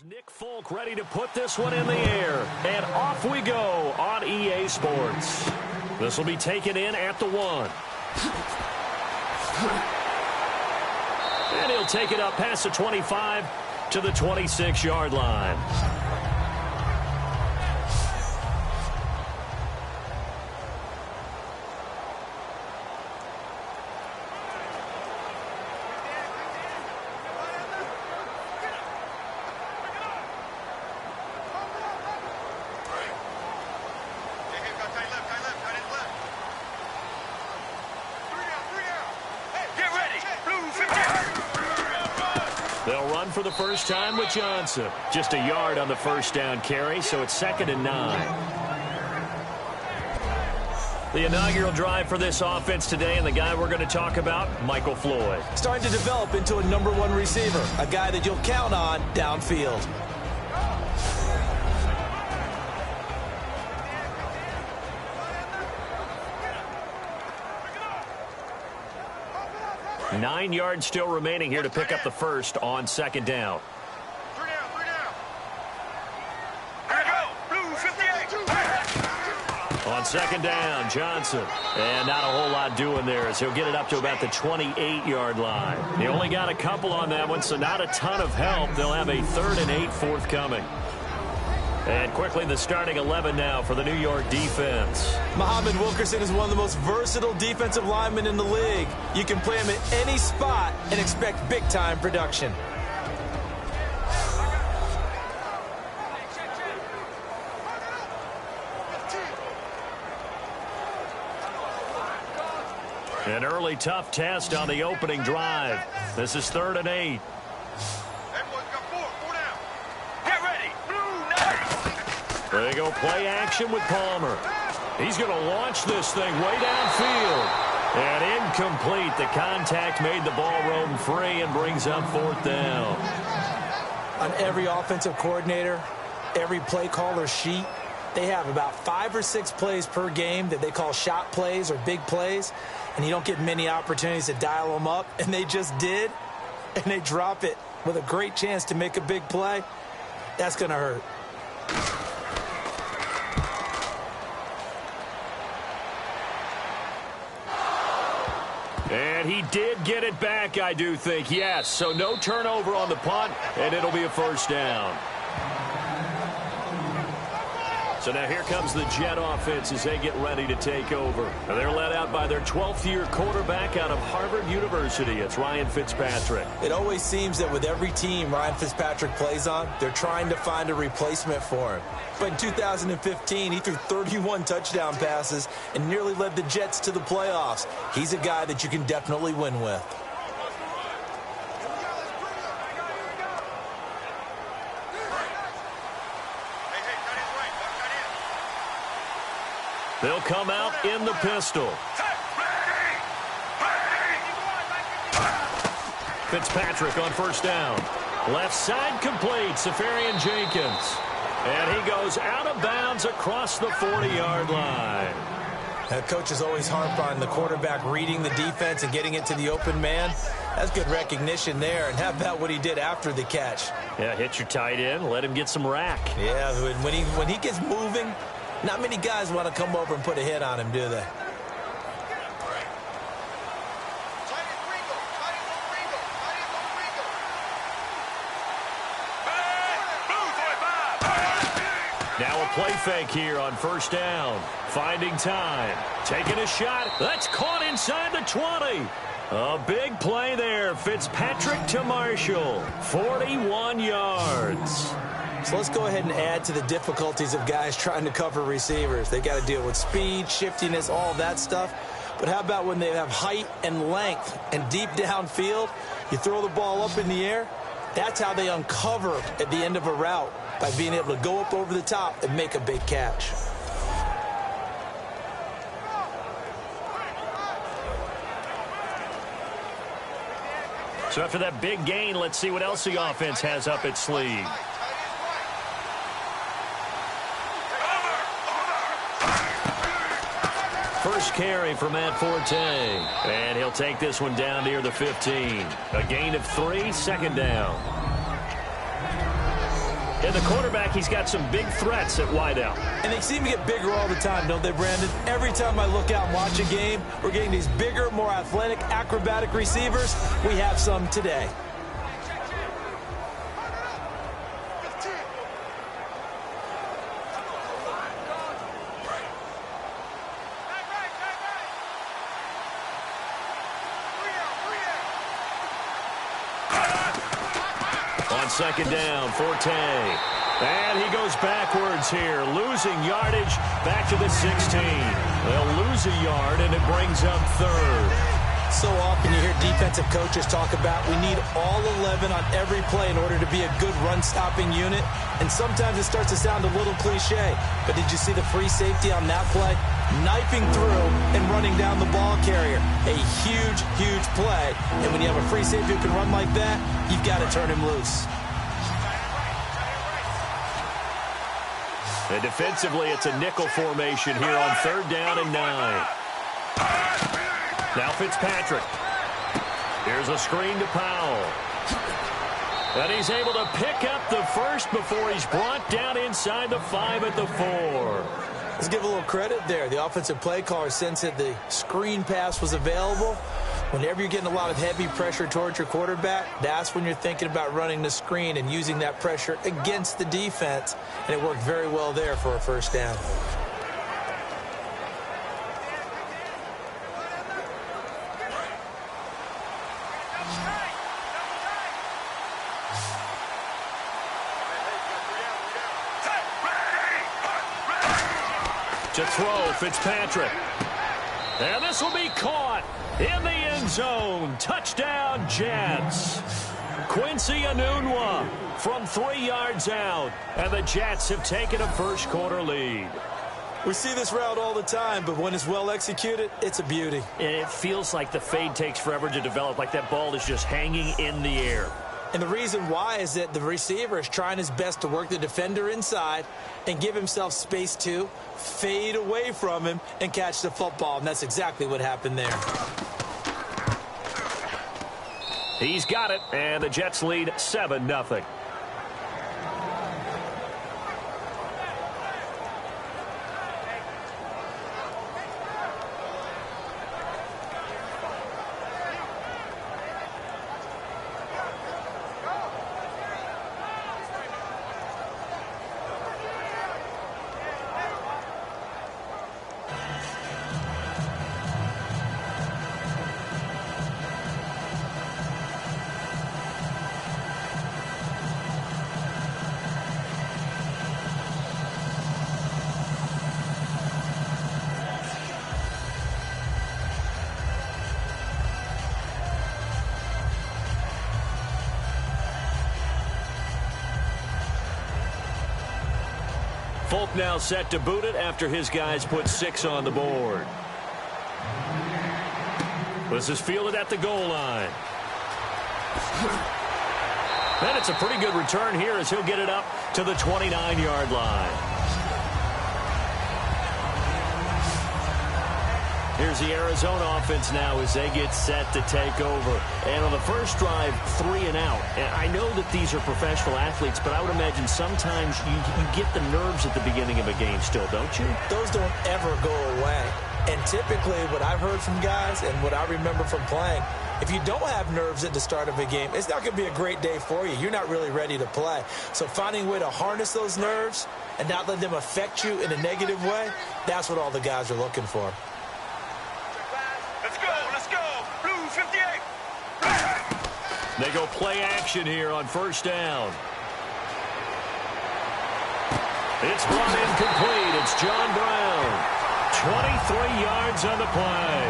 Nick Folk ready to put this one in the air. And off we go on EA Sports. This will be taken in at the 1. And he'll take it up past the 25 to the 26-yard line. They'll run for the first time with Johnson. Just a yard on the first down carry, so it's 2nd and 9. The inaugural drive for this offense today, and the guy we're going to talk about, Michael Floyd. Starting to develop into a #1 receiver, a guy that you'll count on downfield. Nine yards still remaining here to pick up the first on 2nd down. On 2nd down, Johnson. And not a whole lot doing there as he'll get it up to about the 28-yard line. They only got a couple on that one, so not a ton of help. They'll have a 3rd and 8 forthcoming. And quickly, the starting 11 now for the New York defense. Muhammad Wilkerson is one of the most versatile defensive linemen in the league. You can play him at any spot and expect big-time production. An early tough test on the opening drive. This is 3rd and 8. There you go, play action with Palmer. He's going to launch this thing way downfield. And incomplete. The contact made the ball roam free and brings up 4th down. On every offensive coordinator, every play caller sheet, they have about 5 or 6 plays per game that they call shot plays or big plays. And you don't get many opportunities to dial them up. And they just did. And they drop it with a great chance to make a big play. That's going to hurt. And he did get it back, I do think, yes. So no turnover on the punt, and it'll be a 1st down. So now here comes the Jet offense as they get ready to take over. And they're led out by their 12th-year quarterback out of Harvard University. It's Ryan Fitzpatrick. It always seems that with every team Ryan Fitzpatrick plays on, they're trying to find a replacement for him. But in 2015, he threw 31 touchdown passes and nearly led the Jets to the playoffs. He's a guy that you can definitely win with. They'll come out in the pistol. Fitzpatrick on 1st down. Left side complete, Safarian Jenkins. And he goes out of bounds across the 40-yard line. That coach is always harp on the quarterback reading the defense and getting it to the open man. That's good recognition there. And how about what he did after the catch? Yeah, hit your tight end, let him get some rack. Yeah, when he gets moving, not many guys want to come over and put a hit on him, do they? Now a play fake here on 1st down. Finding time. Taking a shot. That's caught inside the 20. A big play there. Fitzpatrick to Marshall. 41 yards. So let's go ahead and add to the difficulties of guys trying to cover receivers. They got to deal with speed, shiftiness, all that stuff. But how about when they have height and length and deep downfield? You throw the ball up in the air. That's how they uncover at the end of a route, by being able to go up over the top and make a big catch. So after that big gain, let's see what else the offense has up its sleeve. First carry for Matt Forte. And he'll take this one down near the 15. A gain of 3, 2nd down. And the quarterback, he's got some big threats at wideout. And they seem to get bigger all the time, don't they, Brandon? Every time I look out and watch a game, we're getting these bigger, more athletic, acrobatic receivers. We have some today. Second down, Forte. And he goes backwards here, losing yardage back to the 16. They'll lose a yard, and it brings up third. So often you hear defensive coaches talk about we need all 11 on every play in order to be a good run-stopping unit. And sometimes it starts to sound a little cliche. But did you see the free safety on that play? Knifing through and running down the ball carrier. A huge, huge play. And when you have a free safety who can run like that, you've got to turn him loose. And defensively, it's a nickel formation here on 3rd down and 9. Now Fitzpatrick. Here's a screen to Powell. And he's able to pick up the first before he's brought down inside the 5 at the 4. Let's give a little credit there. The offensive play caller sensed that the screen pass was available. Whenever you're getting a lot of heavy pressure towards your quarterback, that's when you're thinking about running the screen and using that pressure against the defense. And it worked very well there for a first down. To throw, Fitzpatrick. And this will be caught in the end zone. Touchdown, Jets. Quincy Enunwa from 3 yards out. And the Jets have taken a first-quarter lead. We see this route all the time, but when it's well executed, it's a beauty. And it feels like the fade takes forever to develop, like that ball is just hanging in the air. And the reason why is that the receiver is trying his best to work the defender inside and give himself space to fade away from him and catch the football. And that's exactly what happened there. He's got it, and the Jets lead 7-0. Folk now set to boot it after his guys put 6 on the board. This is fielded at the goal line. And it's a pretty good return here as he'll get it up to the 29-yard line. Here's the Arizona offense now as they get set to take over. And on the first drive, 3 and out. And I know that these are professional athletes, but I would imagine sometimes you get the nerves at the beginning of a game still, don't you? Those don't ever go away. And typically what I've heard from guys and what I remember from playing, if you don't have nerves at the start of a game, it's not going to be a great day for you. You're not really ready to play. So finding a way to harness those nerves and not let them affect you in a negative way, that's what all the guys are looking for. They go play action here on first down. It's brought in complete. It's John Brown. 23 yards on the play.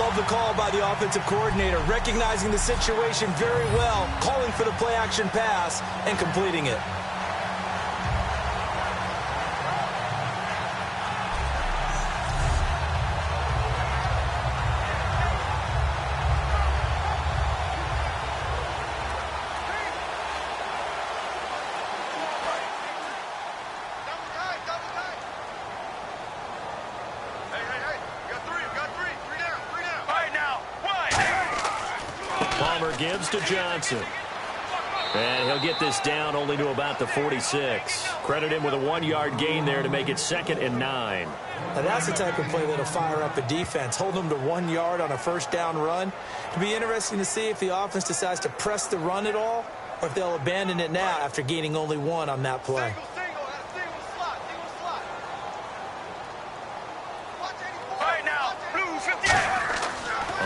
Love the call by the offensive coordinator, recognizing the situation very well, calling for the play action pass and completing it. Gives to Johnson. And he'll get this down only to about the 46. Credit him with a 1-yard gain there to make it 2nd and 9. Now that's the type of play that'll fire up a defense. Hold them to 1 yard on a first down run. It'll be interesting to see if the offense decides to press the run at all or if they'll abandon it now after gaining only 1 on that play.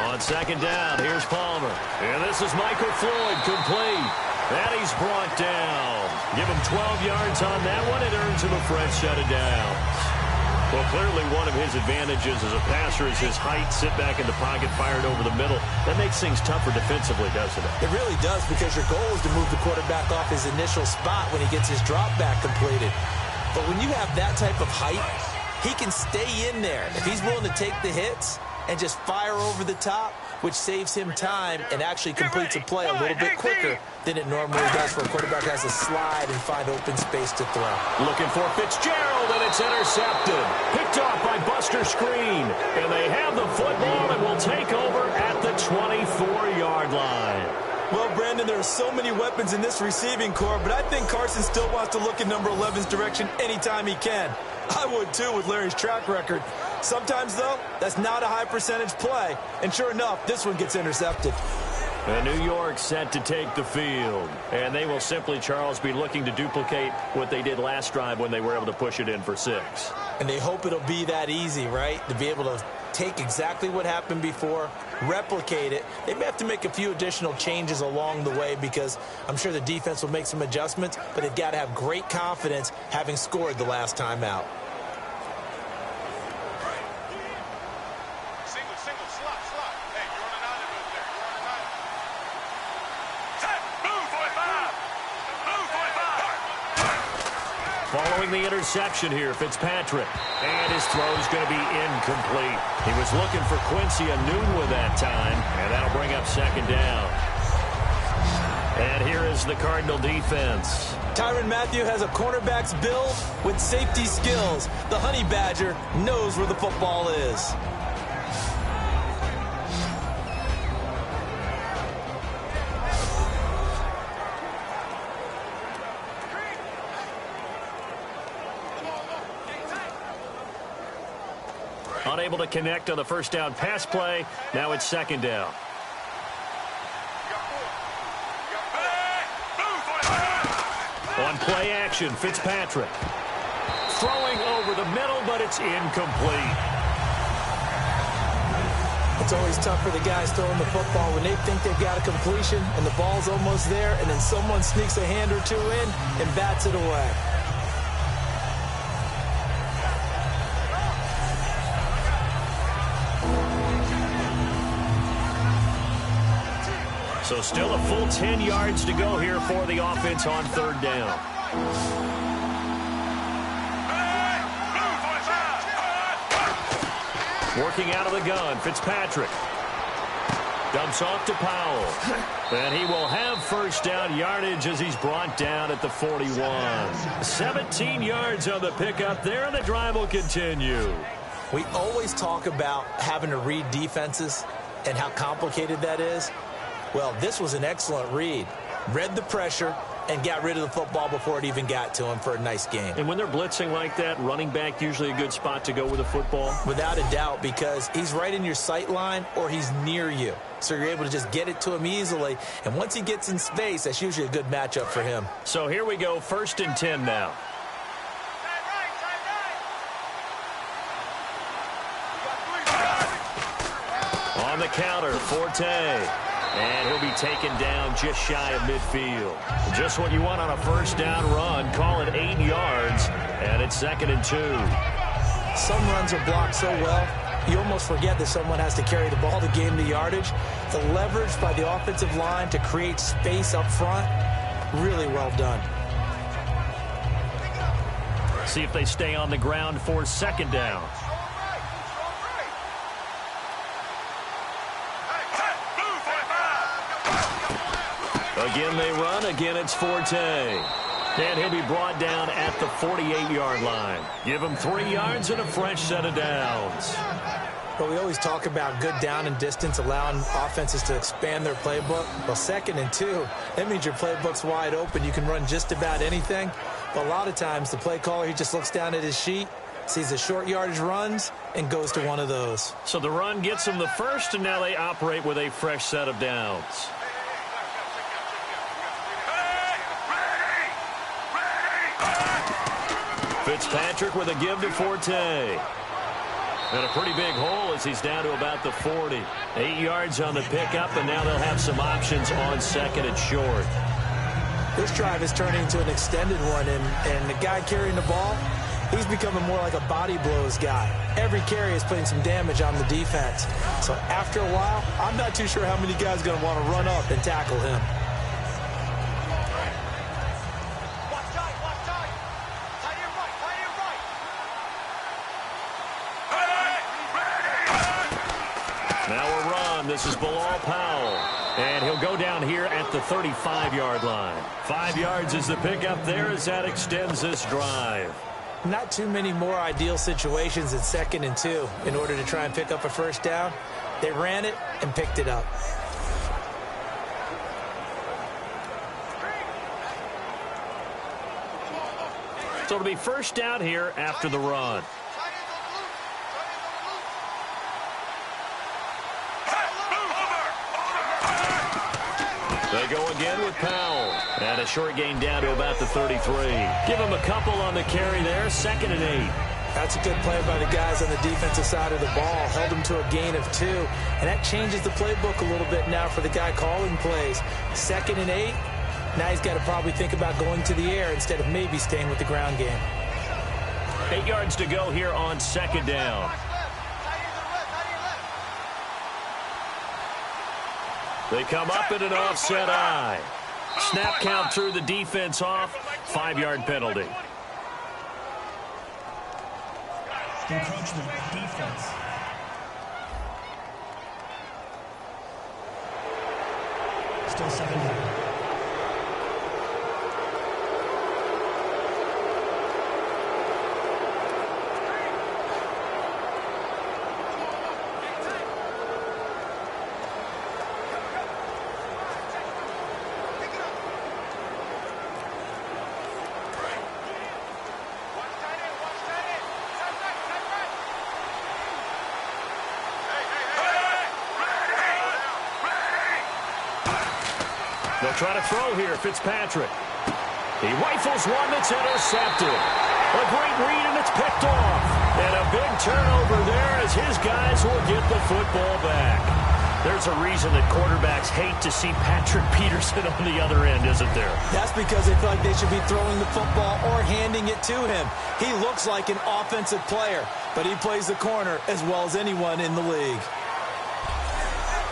On 2nd down, here's Palmer. And this is Michael Floyd, complete. And he's brought down. Give him 12 yards on that one. It earns him a fresh set of downs. Well, clearly one of his advantages as a passer is his height. Sit back in the pocket, fired over the middle. That makes things tougher defensively, doesn't it? It really does, because your goal is to move the quarterback off his initial spot when he gets his drop back completed. But when you have that type of height, he can stay in there. If he's willing to take the hits and just fire over the top, which saves him time and actually completes a play a little bit quicker than it normally does for a quarterback who has to slide and find open space to throw. Looking for Fitzgerald, and it's intercepted. Picked off by Buster Screen. And they have the football and will take over at the 24-yard line. Well, Brandon, there are so many weapons in this receiving corps, but I think Carson still wants to look in number 11's direction anytime he can. I would, too, with Larry's track record. Sometimes, though, that's not a high percentage play. And sure enough, this one gets intercepted. And New York set to take the field. And they will simply, Charles, be looking to duplicate what they did last drive when they were able to push it in for 6. And they hope it'll be that easy, right? To be able to take exactly what happened before, replicate it. They may have to make a few additional changes along the way because I'm sure the defense will make some adjustments, but they've got to have great confidence having scored the last time out. Following the interception here, Fitzpatrick. And his throw is going to be incomplete. He was looking for Quincy Enunwa that time, and that'll bring up 2nd down. And here is the Cardinal defense. Tyrann Mathieu has a cornerback's build with safety skills. The Honey Badger knows where the football is. Unable to connect on the first down pass play. Now it's 2nd down. On play action, Fitzpatrick. Throwing over the middle, but it's incomplete. It's always tough for the guys throwing the football when they think they've got a completion and the ball's almost there, and then someone sneaks a hand or two in and bats it away. So still a full 10 yards to go here for the offense on 3rd down. Working out of the gun, Fitzpatrick. Dumps off to Powell. And he will have first down yardage as he's brought down at the 41. 17 yards on the pickup there, and the drive will continue. We always talk about having to read defenses and how complicated that is. Well, this was an excellent read. Read the pressure and got rid of the football before it even got to him for a nice game. And when they're blitzing like that, running back usually a good spot to go with the football? Without a doubt, because he's right in your sight line or he's near you. So you're able to just get it to him easily. And once he gets in space, that's usually a good matchup for him. So here we go, 1st and 10 now. On the counter, Forte. And he'll be taken down just shy of midfield. Just what you want on a first down run. Call it 8 yards, and it's 2nd and 2. Some runs are blocked so well, you almost forget that someone has to carry the ball to gain the yardage. The leverage by the offensive line to create space up front, really well done. See if they stay on the ground for 2nd down. Again they run, again it's Forte. And he'll be brought down at the 48-yard line. Give him 3 yards and a fresh set of downs. But we always talk about good down and distance, allowing offenses to expand their playbook. Well, 2nd and 2, that means your playbook's wide open. You can run just about anything. But a lot of times, the play caller, he just looks down at his sheet, sees the short yardage runs, and goes to one of those. So the run gets them the first, and now they operate with a fresh set of downs. Fitzpatrick with a give to Forte. And a pretty big hole as he's down to about the 40. 8 yards on the pickup, and now they'll have some options on 2nd and short. This drive is turning into an extended one, and the guy carrying the ball, he's becoming more like a body blows guy. Every carry is putting some damage on the defense. So after a while, I'm not too sure how many guys are going to want to run up and tackle him. Now a run. This is Bilal Powell. And he'll go down here at the 35-yard line. 5 yards is the pickup there as that extends this drive. Not too many more ideal situations in 2nd and 2 in order to try and pick up a first down. They ran it and picked it up. So it'll be first down here after the run. They go again with Powell. And a short gain down to about the 33. Give him a couple on the carry there. 2nd and 8. That's a good play by the guys on the defensive side of the ball. Held him to a gain of 2. And that changes the playbook a little bit now for the guy calling plays. 2nd and 8. Now he's got to probably think about going to the air instead of maybe staying with the ground game. 8 yards to go here on 2nd down. They come up in an offset eye. Snap count through the defense off. 5-yard penalty. Encroachment defense. Still 2nd down. They'll try to throw here, Fitzpatrick. He rifles one that's intercepted. A great read, and it's picked off. And a big turnover there as his guys will get the football back. There's a reason that quarterbacks hate to see Patrick Peterson on the other end, isn't there? That's because they feel like they should be throwing the football or handing it to him. He looks like an offensive player, but he plays the corner as well as anyone in the league.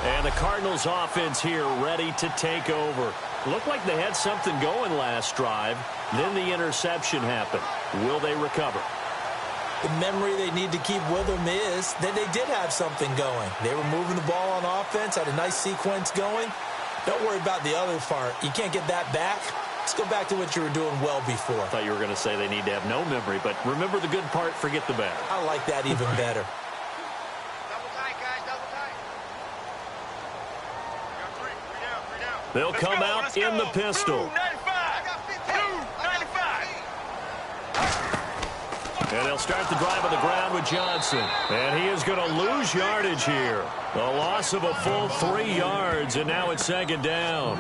And the Cardinals offense here ready to take over. Looked like they had something going last drive. Then the interception happened. Will they recover? The memory they need to keep with them is that they did have something going. They were moving the ball on offense, had a nice sequence going. Don't worry about the other part. You can't get that back. Let's go back to what you were doing well before. I thought you were going to say they need to have no memory, but remember the good part, forget the bad. I like that even better. They'll come out in the pistol. And they'll start the drive on the ground with Johnson. And he is going to lose yardage here. A loss of a full 3 yards, and now it's 2nd down.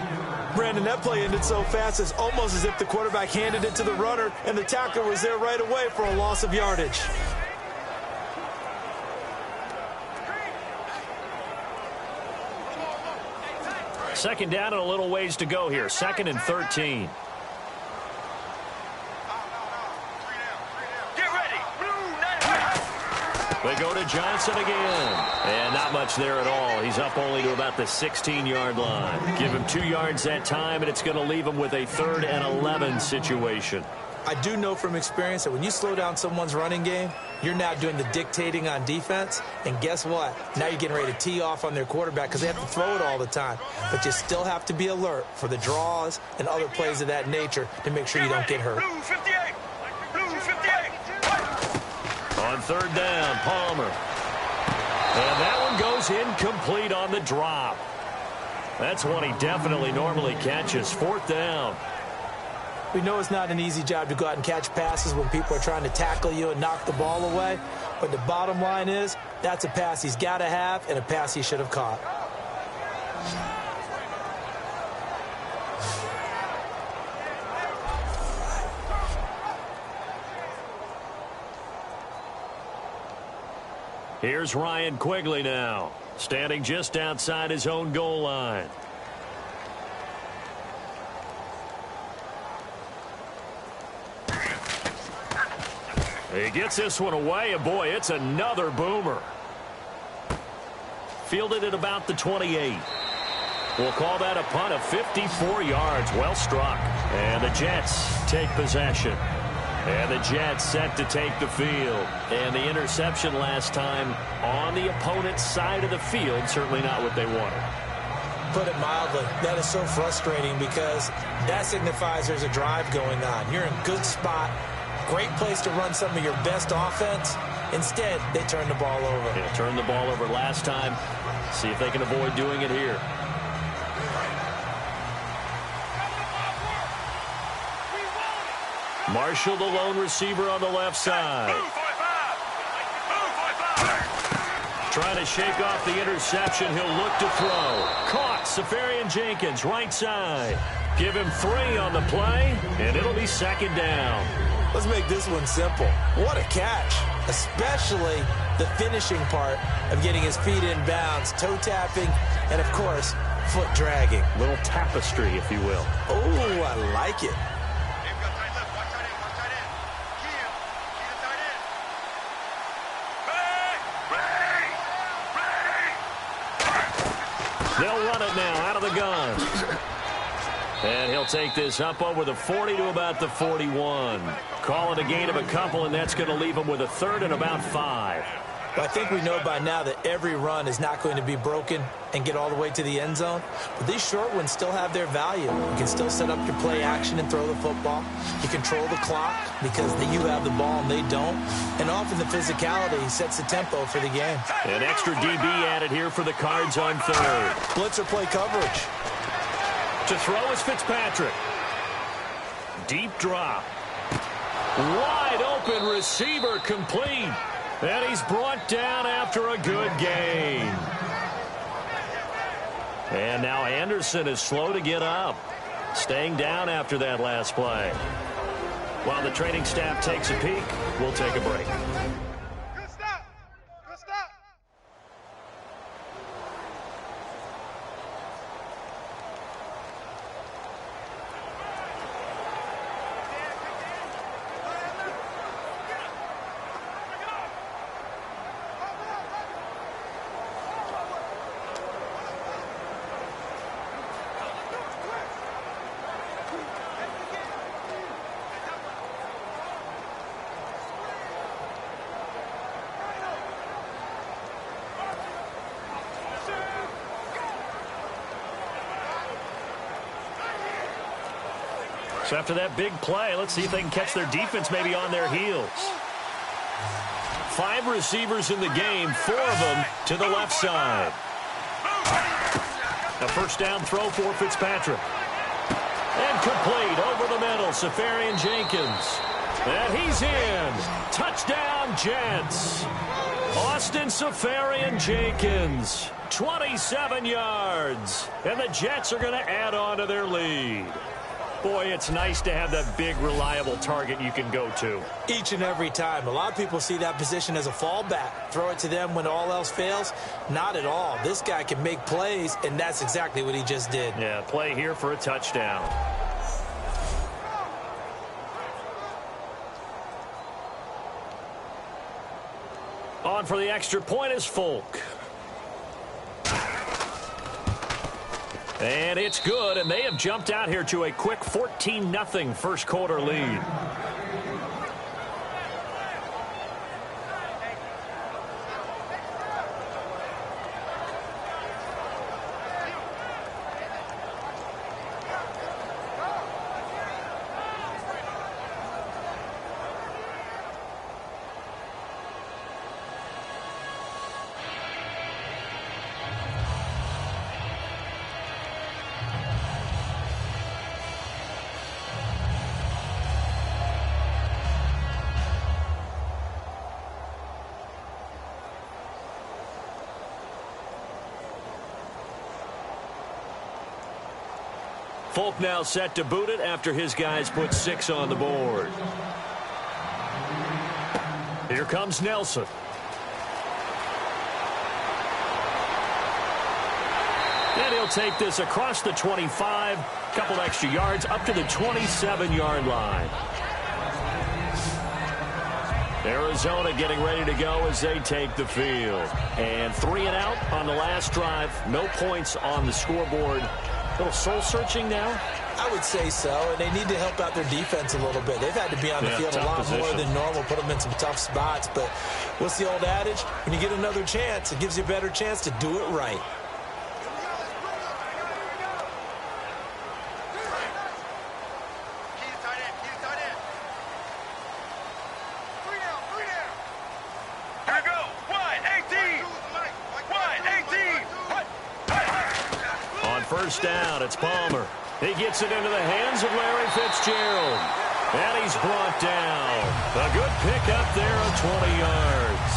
Brandon, that play ended so fast, it's almost as if the quarterback handed it to the runner, and the tackler was there right away for a loss of yardage. Second down and a little ways to go here. 2nd and 13. They go to Johnson again. And not much there at all. He's up only to about the 16-yard line. Give him 2 yards that time, and it's going to leave him with a 3rd and 11 situation. I do know from experience that when you slow down someone's running game, you're now doing the dictating on defense. And guess what? Now you're getting ready to tee off on their quarterback because they have to throw it all the time. But you still have to be alert for the draws and other plays of that nature to make sure you don't get hurt. On 3rd down, Palmer. And that one goes incomplete on the drop. That's one he definitely normally catches. 4th down. We know it's not an easy job to go out and catch passes when people are trying to tackle you and knock the ball away. But the bottom line is, that's a pass he's got to have and a pass he should have caught. Here's Ryan Quigley now, standing just outside his own goal line. He gets this one away, and boy, it's another boomer. Fielded at about the 28. We'll call that a punt of 54 yards. Well struck. And the Jets take possession. And the Jets set to take the field. And the interception last time on the opponent's side of the field, certainly not what they wanted. Put it mildly, that is so frustrating because that signifies there's a drive going on. You're in a good spot. Great place to run some of your best offense. Instead, they turn the ball over. Yeah, turned the ball over last time. See if they can avoid doing it here. Marshall, the lone receiver on the left side. Trying to shake off the interception. He'll look to throw. Caught. Safarian Jenkins, right side. Give him 3 on the play, and it'll be 2nd down. Let's make this one simple. What a catch, especially the finishing part of getting his feet in bounds, toe tapping, and, of course, foot dragging. Little tapestry, if you will. Oh, I like it. They'll run it now out of the gun. And he'll take this up over the 40 to about the 41. Call it a gain of a couple, and that's going to leave him with a 3rd and about 5. Well, I think we know by now that every run is not going to be broken and get all the way to the end zone. But these short ones still have their value. You can still set up your play action and throw the football. You control the clock because you have the ball and they don't. And often the physicality sets the tempo for the game. An extra DB added here for the Cards on 3rd. Blitzer play coverage. To throw is Fitzpatrick. Deep drop. Wide open receiver complete. And he's brought down after a good gain. And now Anderson is slow to get up. Staying down after that last play. While the training staff takes a peek, we'll take a break. Good stop. Good stop. So after that big play, let's see if they can catch their defense maybe on their heels. 5 receivers in the game, 4 of them to the left side. A 1st down throw for Fitzpatrick. And complete over the middle, Safarian Jenkins. And he's in. Touchdown, Jets. Austin Safarian Jenkins, 27 yards. And the Jets are going to add on to their lead. Boy, it's nice to have that big, reliable target you can go to. Each and every time. A lot of people see that position as a fallback. Throw it to them when all else fails. Not at all. This guy can make plays, and that's exactly what he just did. Yeah, play here for a touchdown. On for the extra point is Folk. And it's good, and they have jumped out here to a quick 14-0 first quarter lead. Folk now set to boot it after his guys put 6 on the board. Here comes Nelson. And he'll take this across the 25, couple extra yards up to the 27-yard line. Arizona getting ready to go as they take the field. And 3 and out on the last drive. No points on the scoreboard. A little soul-searching now? I would say so, and they need to help out their defense a little bit. They've had to be on the field a lot more than normal, put them in some tough spots. But what's the old adage? When you get another chance, it gives you a better chance to do it right. First down, it's Palmer. He gets it into the hands of Larry Fitzgerald. And he's brought down. A good pickup there of 20 yards.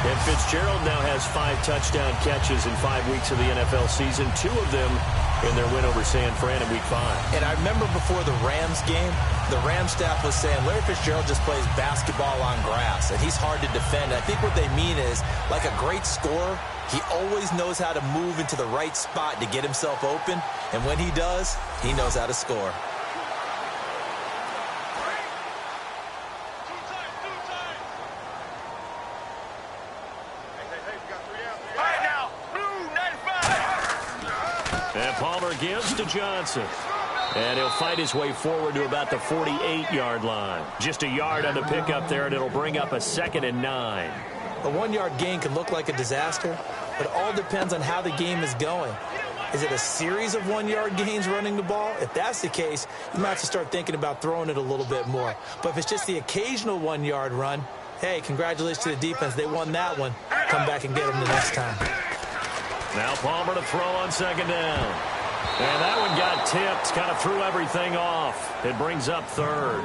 And Fitzgerald now has 5 touchdown catches in 5 weeks of the NFL season. 2 of them in their win over San Fran in Week 5. And I remember before the Rams game, the Rams staff was saying Larry Fitzgerald just plays basketball on grass, and he's hard to defend. I think what they mean is, like a great scorer, he always knows how to move into the right spot to get himself open, and when he does, he knows how to score. And Palmer gives to Johnson. And he'll fight his way forward to about the 48-yard line. Just a yard on the pickup there, and it'll bring up a 2nd and 9. A 1-yard gain can look like a disaster, but it all depends on how the game is going. Is it a series of 1-yard gains running the ball? If that's the case, you might have to start thinking about throwing it a little bit more. But if it's just the occasional 1-yard run, hey, congratulations to the defense. They won that one. Come back and get them the next time. Now Palmer to throw on 2nd down. And that one got tipped, kind of threw everything off. It brings up 3rd.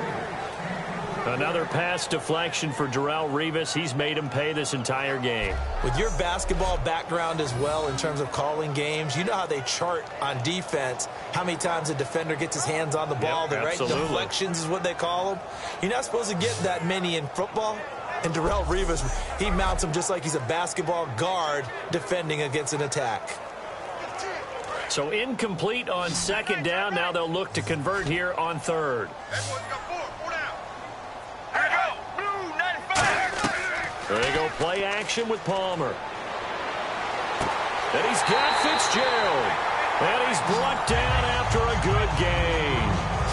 Another pass deflection for Darrelle Revis. He's made him pay this entire game. With your basketball background as well in terms of calling games, you know how they chart on defense, how many times a defender gets his hands on the ball. The right deflections is what they call them. You're not supposed to get that many in football. And Darrelle Revis, he mounts him just like he's a basketball guard defending against an attack. So incomplete on 2nd down. Now they'll look to convert here on 3rd. There they go, play action with Palmer. And he's got Fitzgerald. And he's brought down after a good gain.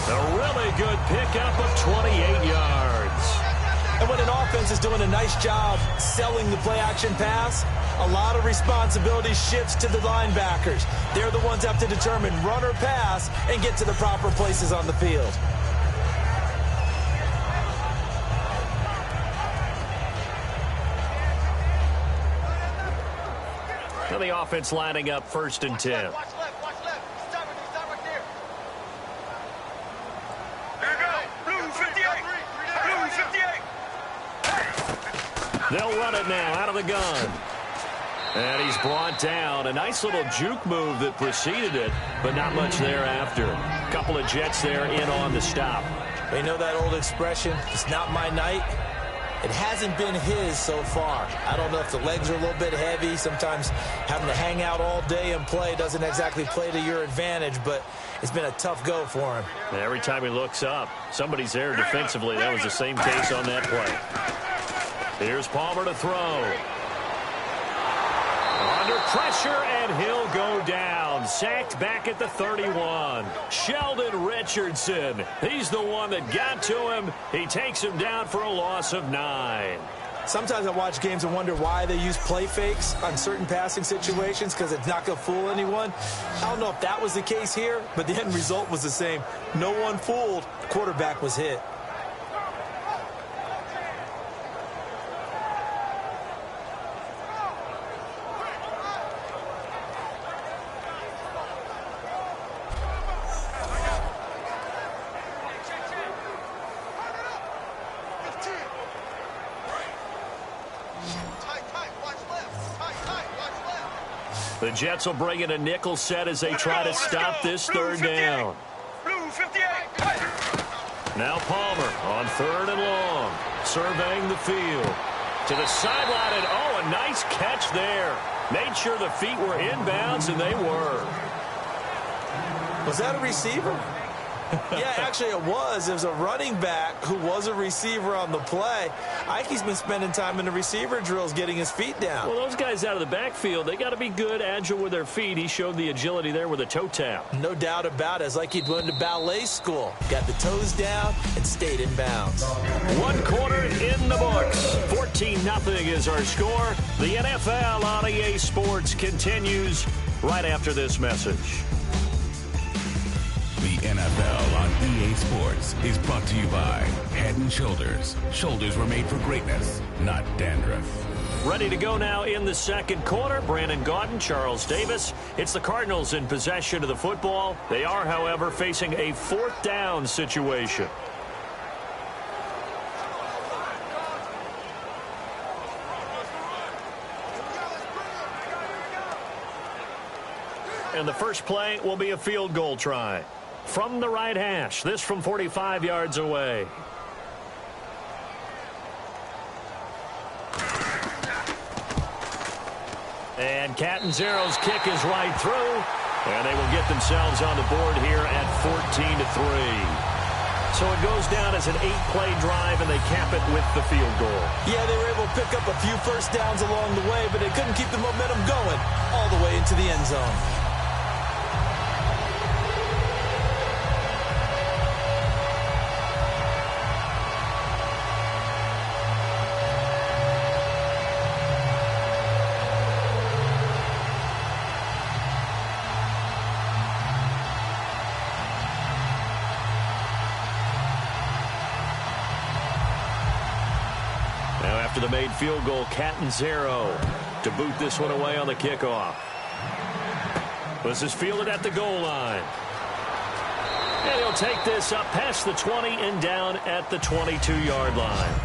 A really good pickup of 28 yards. And when an offense is doing a nice job selling the play-action pass, a lot of responsibility shifts to the linebackers. They're the ones that have to determine run or pass and get to the proper places on the field. Now the offense lining up 1st and 10. They'll run it now out of the gun. And he's brought down. A nice little juke move that preceded it, but not much thereafter. A couple of Jets there in on the stop. They know that old expression, it's not my night. It hasn't been his so far. I don't know if the legs are a little bit heavy. Sometimes having to hang out all day and play doesn't exactly play to your advantage, but it's been a tough go for him. And every time he looks up, somebody's there defensively. That was the same case on that play. Here's Palmer to throw. Under pressure, and he'll go down. Sacked back at the 31. Sheldon Richardson. He's the one that got to him. He takes him down for a loss of 9. Sometimes I watch games and wonder why they use play fakes on certain passing situations, because it's not going to fool anyone. I don't know if that was the case here, but the end result was the same. No one fooled. The quarterback was hit. The Jets will bring in a nickel set as they try to stop this third down. Blue 58. Now Palmer on 3rd and long, surveying the field. To the sideline, and a nice catch there. Made sure the feet were inbounds, and they were. Was that a receiver? Yeah, actually it was. It was a running back who was a receiver on the play. Ike's been spending time in the receiver drills getting his feet down. Well, those guys out of the backfield, they got to be good, agile with their feet. He showed the agility there with a toe tap. No doubt about it. It's like he'd went to ballet school. Got the toes down and stayed in bounds. 1 quarter in the books. 14-0 is our score. The NFL on EA Sports continues right after this message. The NFL on EA Sports is brought to you by Head & Shoulders. Shoulders were made for greatness, not dandruff. Ready to go now in the second quarter. Brandon Gaudin, Charles Davis. It's the Cardinals in possession of the football. They are, however, facing a 4th down situation. And the first play will be a field goal try. From the right hash, this from 45 yards away. And Catanzaro's kick is right through. And they will get themselves on the board here at 14-3. So it goes down as an 8-play drive, and they cap it with the field goal. Yeah, they were able to pick up a few first downs along the way, but they couldn't keep the momentum going all the way into the end zone. After the made field goal, Catanzaro to boot this one away on the kickoff. This is fielded at the goal line. And he'll take this up past the 20 and down at the 22-yard line.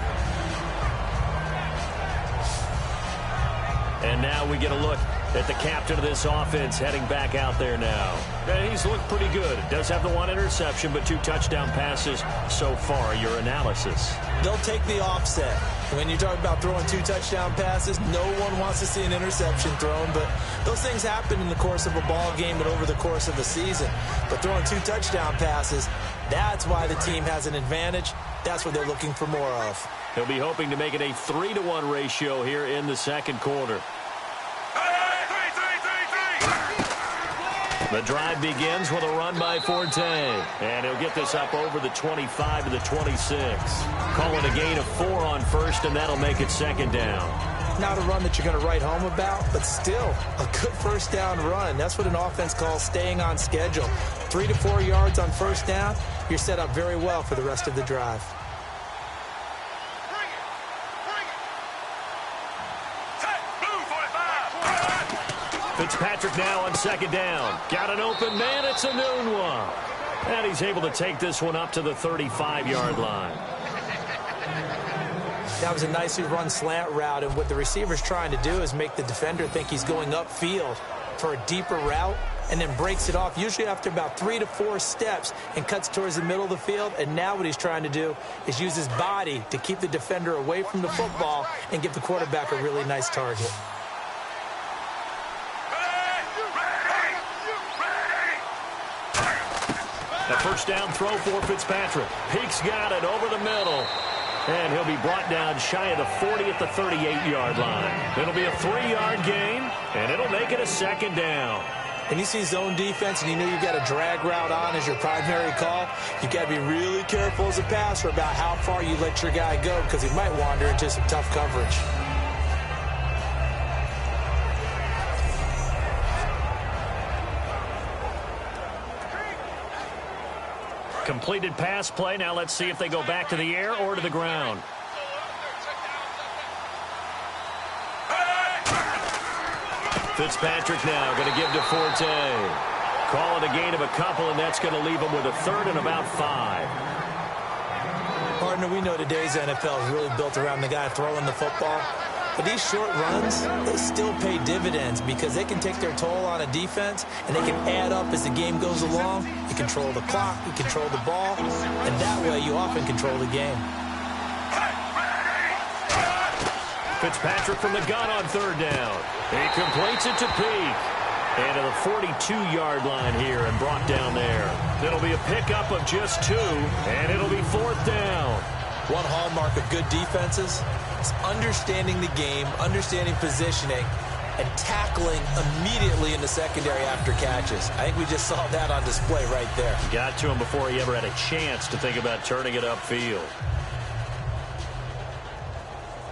And now we get a look at the captain of this offense heading back out there now. He's looked pretty good. Does have the 1 interception, but 2 touchdown passes so far. Your analysis? They'll take the offset. When you talk about throwing 2 touchdown passes, no one wants to see an interception thrown, but those things happen in the course of a ball game and over the course of the season. But throwing 2 touchdown passes, that's why the team has an advantage. That's what they're looking for more of. He'll be hoping to make it a 3-to-1 ratio here in the second quarter. The drive begins with a run by Forte. And he'll get this up over the 25 to the 26. Call it a gain of 4 on first, and that'll make it 2nd down. Not a run that you're going to write home about, but still a good first down run. That's what an offense calls staying on schedule. 3 to 4 yards on first down, you're set up very well for the rest of the drive. Fitzpatrick now on 2nd down. Got an open man. It's a noon one. And he's able to take this one up to the 35-yard line. That was a nicely run slant route, and what the receiver's trying to do is make the defender think he's going upfield for a deeper route and then breaks it off, usually after about 3 to 4 steps, and cuts towards the middle of the field. And now what he's trying to do is use his body to keep the defender away from the football and give the quarterback a really nice target. The first down throw for Fitzpatrick. Peake's got it over the middle. And he'll be brought down shy of the 40 at the 38-yard line. It'll be a 3-yard gain, and it'll make it a 2nd down. When you see zone defense and you know you've got a drag route on as your primary call, you've got to be really careful as a passer about how far you let your guy go, because he might wander into some tough coverage. Completed pass play. Now let's see if they go back to the air or to the ground. Fitzpatrick now going to give to Forte. Call it a gain of a couple, and that's going to leave him with a 3rd and about 5. Partner, we know today's NFL is really built around the guy throwing the football. But these short runs, they still pay dividends because they can take their toll on a defense, and they can add up as the game goes along. You control the clock, you control the ball, and that way you often control the game. Fitzpatrick from the gun on third down. He completes it to Peak. And to the 42-yard line here and brought down there. It'll be a pickup of just 2, and it'll be fourth down. One hallmark of good defenses is understanding the game, understanding positioning, and tackling immediately in the secondary after catches. I think we just saw that on display right there. Got to him before he ever had a chance to think about turning it upfield.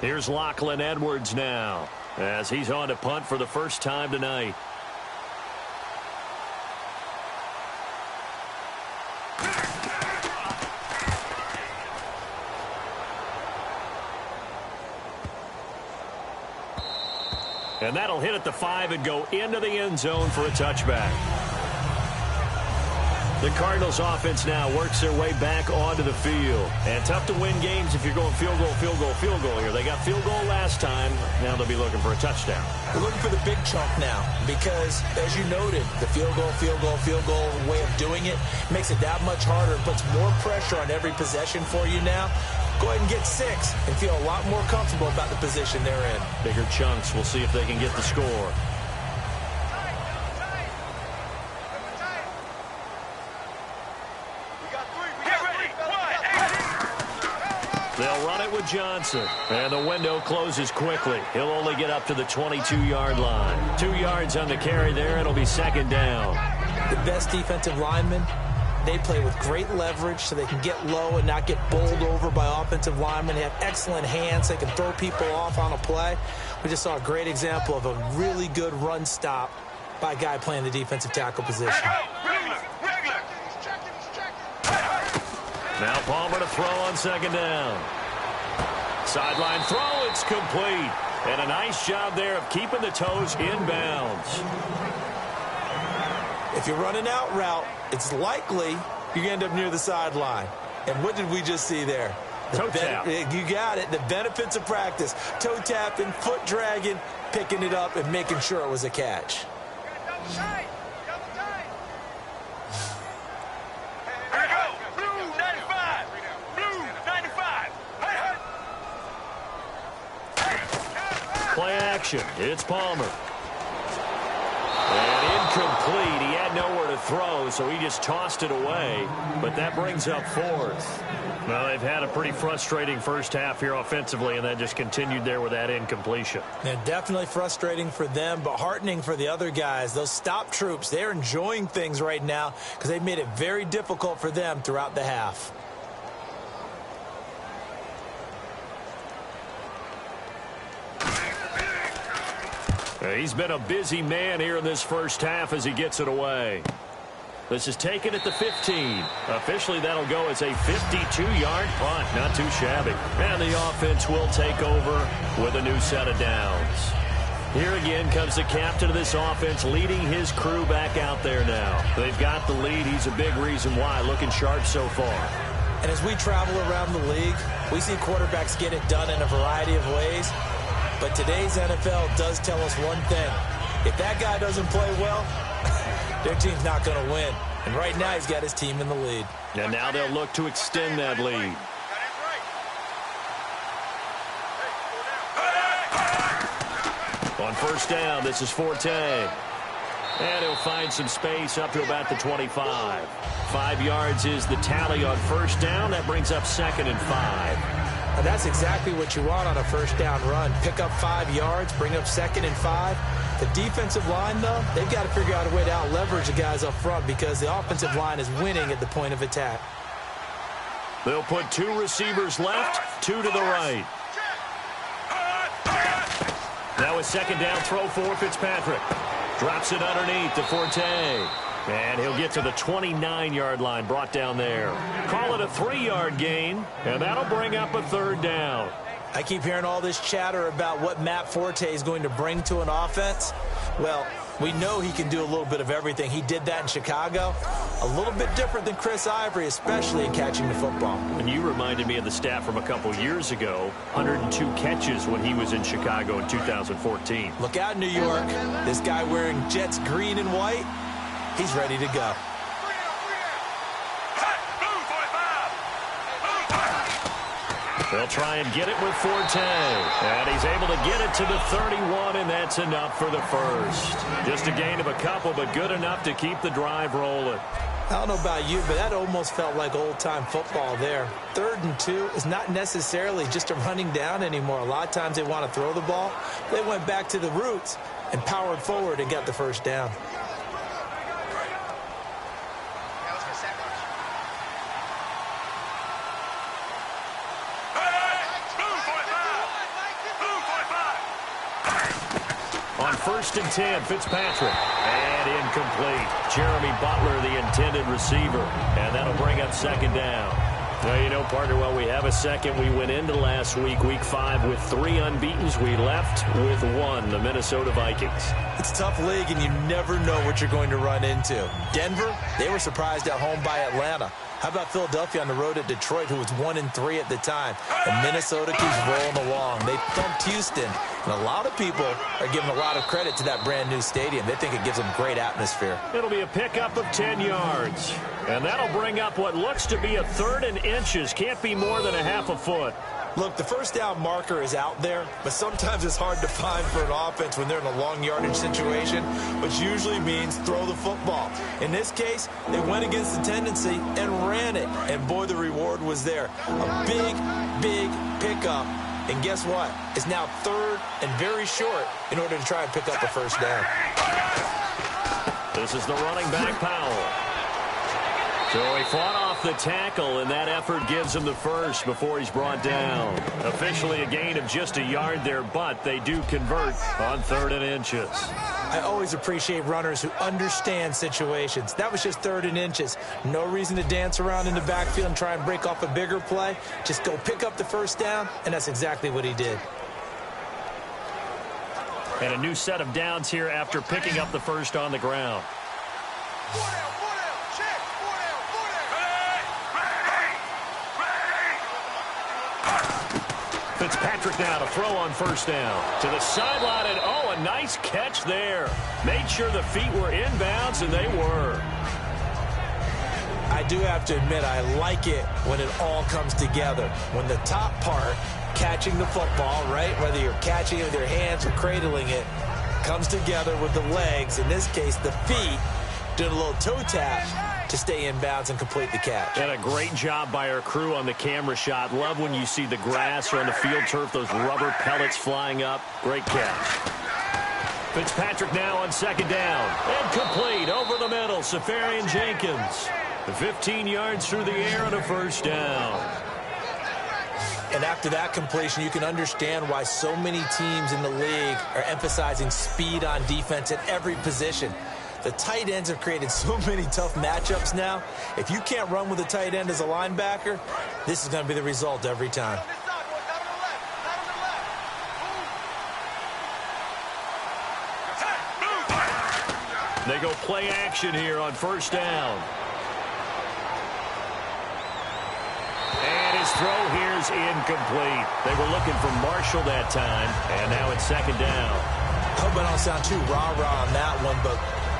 Here's Lachlan Edwards now as he's on to punt for the first time tonight. And that'll hit at the 5 and go into the end zone for a touchback. The Cardinals offense now works their way back onto the field. And tough to win games if you're going field goal, field goal, field goal here. They got field goal last time. Now they'll be looking for a touchdown. We're looking for the big chunk now because, as you noted, the field goal, field goal, field goal way of doing it makes it that much harder. It puts more pressure on every possession for you now. Go ahead and get 6 and feel a lot more comfortable about the position they're in. Bigger chunks. We'll see if they can get the score. They'll run it with Johnson. And the window closes quickly. He'll only get up to the 22-yard line. 2 yards on the carry there. It'll be second down. The best defensive linemen, they play with great leverage so they can get low and not get bowled over by offensive linemen. They have excellent hands. They can throw people off on a play. We just saw a great example of a really good run stop by a guy playing the defensive tackle position. Now Palmer to throw on second down. Sideline throw, it's complete. And a nice job there of keeping the toes inbounds. If you're running out route, it's likely you're going to end up near the sideline. And what did we just see there? Toe tap. You got it. The benefits of practice. Toe tapping, foot dragging, picking it up, and making sure it was a catch. Play action. It's Palmer. And incomplete. He had nowhere to throw, so he just tossed it away. But that brings up fourth. Well, they've had a pretty frustrating first half here offensively, and that just continued there with that incompletion. And definitely frustrating for them, but heartening for the other guys. Those stop troops, they're enjoying things right now because they've made it very difficult for them throughout the half. He's been a busy man here in this first half as he gets it away. This is taken at the 15. Officially, that'll go as a 52-yard punt. Not too shabby. And the offense will take over with a new set of downs. Here again comes the captain of this offense leading his crew back out there now. They've got the lead. He's a big reason why. Looking sharp so far. And as we travel around the league, we see quarterbacks get it done in a variety of ways. But today's NFL does tell us one thing. If that guy doesn't play well, their team's not going to win. And right now, he's got his team in the lead. And now they'll look to extend that lead. On first down, this is Forte. And he'll find some space up to about the 25. 5 yards is the tally on first down. That brings up 2nd and 5. And that's exactly what you want on a first down run. Pick up 5 yards, bring up 2nd and 5. The defensive line, though, they've got to figure out a way to out-leverage the guys up front because the offensive line is winning at the point of attack. They'll put 2 receivers left, 2 to the right. Now a second down throw for Fitzpatrick. Drops it underneath to Forte. And he'll get to the 29-yard line, brought down there. Call it a 3-yard gain, and that'll bring up a third down. I keep hearing all this chatter about what Matt Forte is going to bring to an offense. Well, We know he can do a little bit of everything. He did that in Chicago. A little bit different than Chris Ivory, especially in catching the football. And you reminded me of the stat from a couple years ago, 102 catches when he was in Chicago in 2014. Look out, New York. This guy wearing Jets green and white, he's ready to go. They'll try and get it with Forte. And he's able to get it to the 31, and that's enough for the first. Just a gain of a couple, but good enough to keep the drive rolling. I don't know about you, but that almost felt like old-time football there. 3rd and 2 is not necessarily just a running down anymore. A lot of times they want to throw the ball. They went back to the roots and powered forward and got the first down. On 1st and 10, Fitzpatrick. And incomplete. Jeremy Butler, the intended receiver. And that'll bring up 2nd down. Well, you know, partner, while we have a second, we went into last week, week 5, with 3 unbeatens. We left with 1, the Minnesota Vikings. It's a tough league, and you never know what you're going to run into. Denver, they were surprised at home by Atlanta. How about Philadelphia on the road at Detroit, who was 1-3 at the time? And Minnesota keeps rolling along. They thumped Houston. And a lot of people are giving a lot of credit to that brand-new stadium. They think it gives them great atmosphere. It'll be a pickup of 10 yards. And that'll bring up what looks to be a 3rd and inches. Can't be more than a half a foot. Look, the first down marker is out there, but sometimes it's hard to find for an offense when they're in a long yardage situation, which usually means throw the football. In this case, they went against the tendency and ran it, and boy, the reward was there. A big, big pickup, and guess what? It's now 3rd and very short in order to try and pick up a first down. This is the running back, Powell. So he fought off the tackle, and that effort gives him the first before he's brought down. Officially a gain of just a yard there, but they do convert on 3rd and inches. I always appreciate runners who understand situations. That was just 3rd and inches. No reason to dance around in the backfield and try and break off a bigger play. Just go pick up the first down, and that's exactly what he did. And a new set of downs here after picking up the first on the ground. Fitzpatrick now to throw on 1st down. To the sideline, and oh, a nice catch there. Made sure the feet were inbounds, and they were. I do have to admit, I like it when it all comes together. When the top part, catching the football, right, whether you're catching it with your hands or cradling it, comes together with the legs, in this case the feet, doing a little toe tap to stay in bounds and complete the catch. And a great job by our crew on the camera shot. Love when you see the grass or on the field turf, those rubber pellets flying up. Great catch. Fitzpatrick now on 2nd down. And complete over the middle. Safarian Jenkins. 15 yards through the air and a first down. And after that completion, you can understand why so many teams in the league are emphasizing speed on defense at every position. The tight ends have created so many tough matchups now. If you can't run with a tight end as a linebacker, this is going to be the result every time. They go play action here on 1st down. And his throw here's incomplete. They were looking for Marshall that time, and now it's 2nd down. I hope I don't sound too rah-rah on that one, but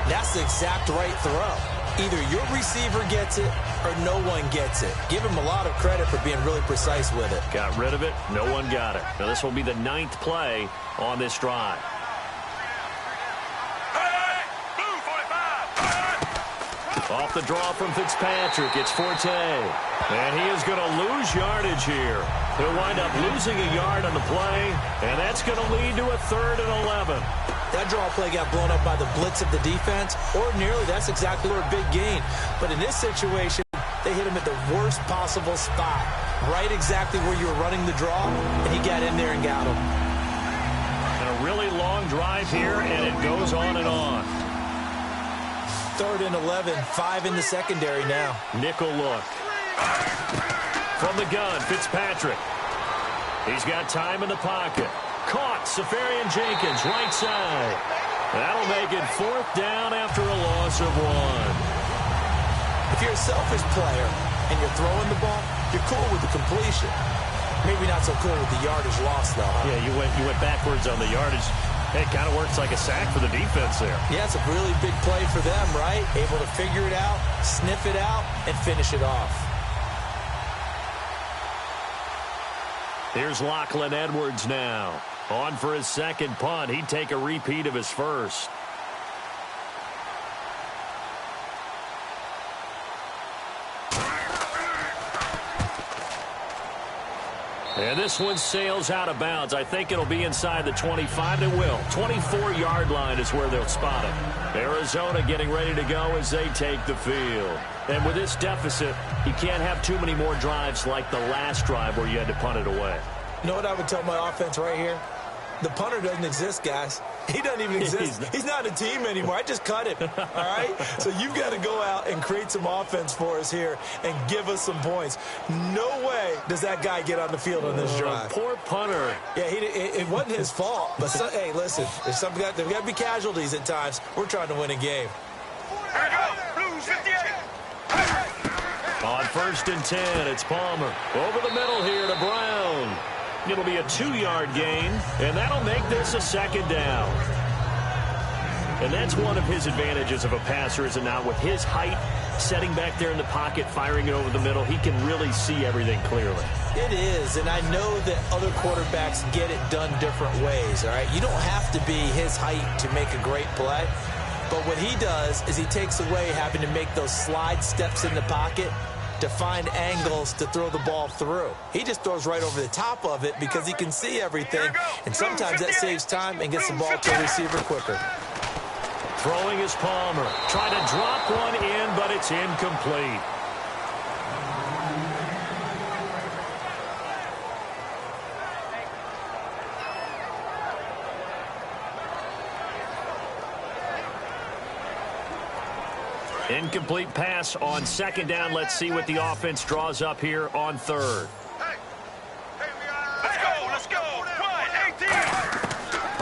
that's the exact right throw. Either your receiver gets it or no one gets it. Give him a lot of credit for being really precise with it. Got rid of it. No one got it. Now this will be the 9th play on this drive. Off the draw from Fitzpatrick. It's Forte. And he is going to lose yardage here. He'll wind up losing a yard on the play, and that's going to lead to a 3rd and 11. That draw play got blown up by the blitz of the defense. Ordinarily, that's exactly where a big gain. But in this situation, they hit him at the worst possible spot. Right exactly where you were running the draw, and he got in there and got him. And a really long drive here, and it goes on and on. 3rd and 11, 5 in the secondary now. Nickel look. From the gun, Fitzpatrick. He's got time in the pocket. Caught, Safarian Jenkins, right side. That'll make it 4th down after a loss of 1. If you're a selfish player and you're throwing the ball, you're cool with the completion. Maybe not so cool with the yardage loss, though. Huh? Yeah, you went backwards on the yardage. Hey, it kind of works like a sack for the defense there. Yeah, it's a really big play for them, right? Able to figure it out, sniff it out, and finish it off. Here's Lachlan Edwards now. On for his second punt. He'd take a repeat of his first. And this one sails out of bounds. I think it'll be inside the 25. It will. 24-yard line is where they'll spot it. Arizona getting ready to go as they take the field. And with this deficit, you can't have too many more drives like the last drive where you had to punt it away. You know what I would tell my offense right here? The punter doesn't exist, guys. He doesn't even exist. He's not a team anymore. I just cut him, all right? So you've got to go out and create some offense for us here and give us some points. No way does that guy get on the field on this drive. Poor punter. Yeah, it wasn't his fault. But, hey, listen, there's got to be casualties at times. We're trying to win a game. Here we go. Blues 58. On 1st and 10, it's Palmer. Over the middle here to Brown. It'll be a 2-yard gain, and that'll make this a 2nd down. And that's one of his advantages of a passer, is it not? With his height, setting back there in the pocket, firing it over the middle, he can really see everything clearly. It is, and I know that other quarterbacks get it done different ways, all right? You don't have to be his height to make a great play, but what he does is he takes away having to make those slide steps in the pocket to find angles to throw the ball through. He just throws right over the top of it because he can see everything, and sometimes that saves time and gets the ball to a receiver quicker. Throwing is Palmer. Trying to drop one in, but it's incomplete. Incomplete pass on 2nd down. Let's see what the offense draws up here on 3rd. Let's go. Run, 18.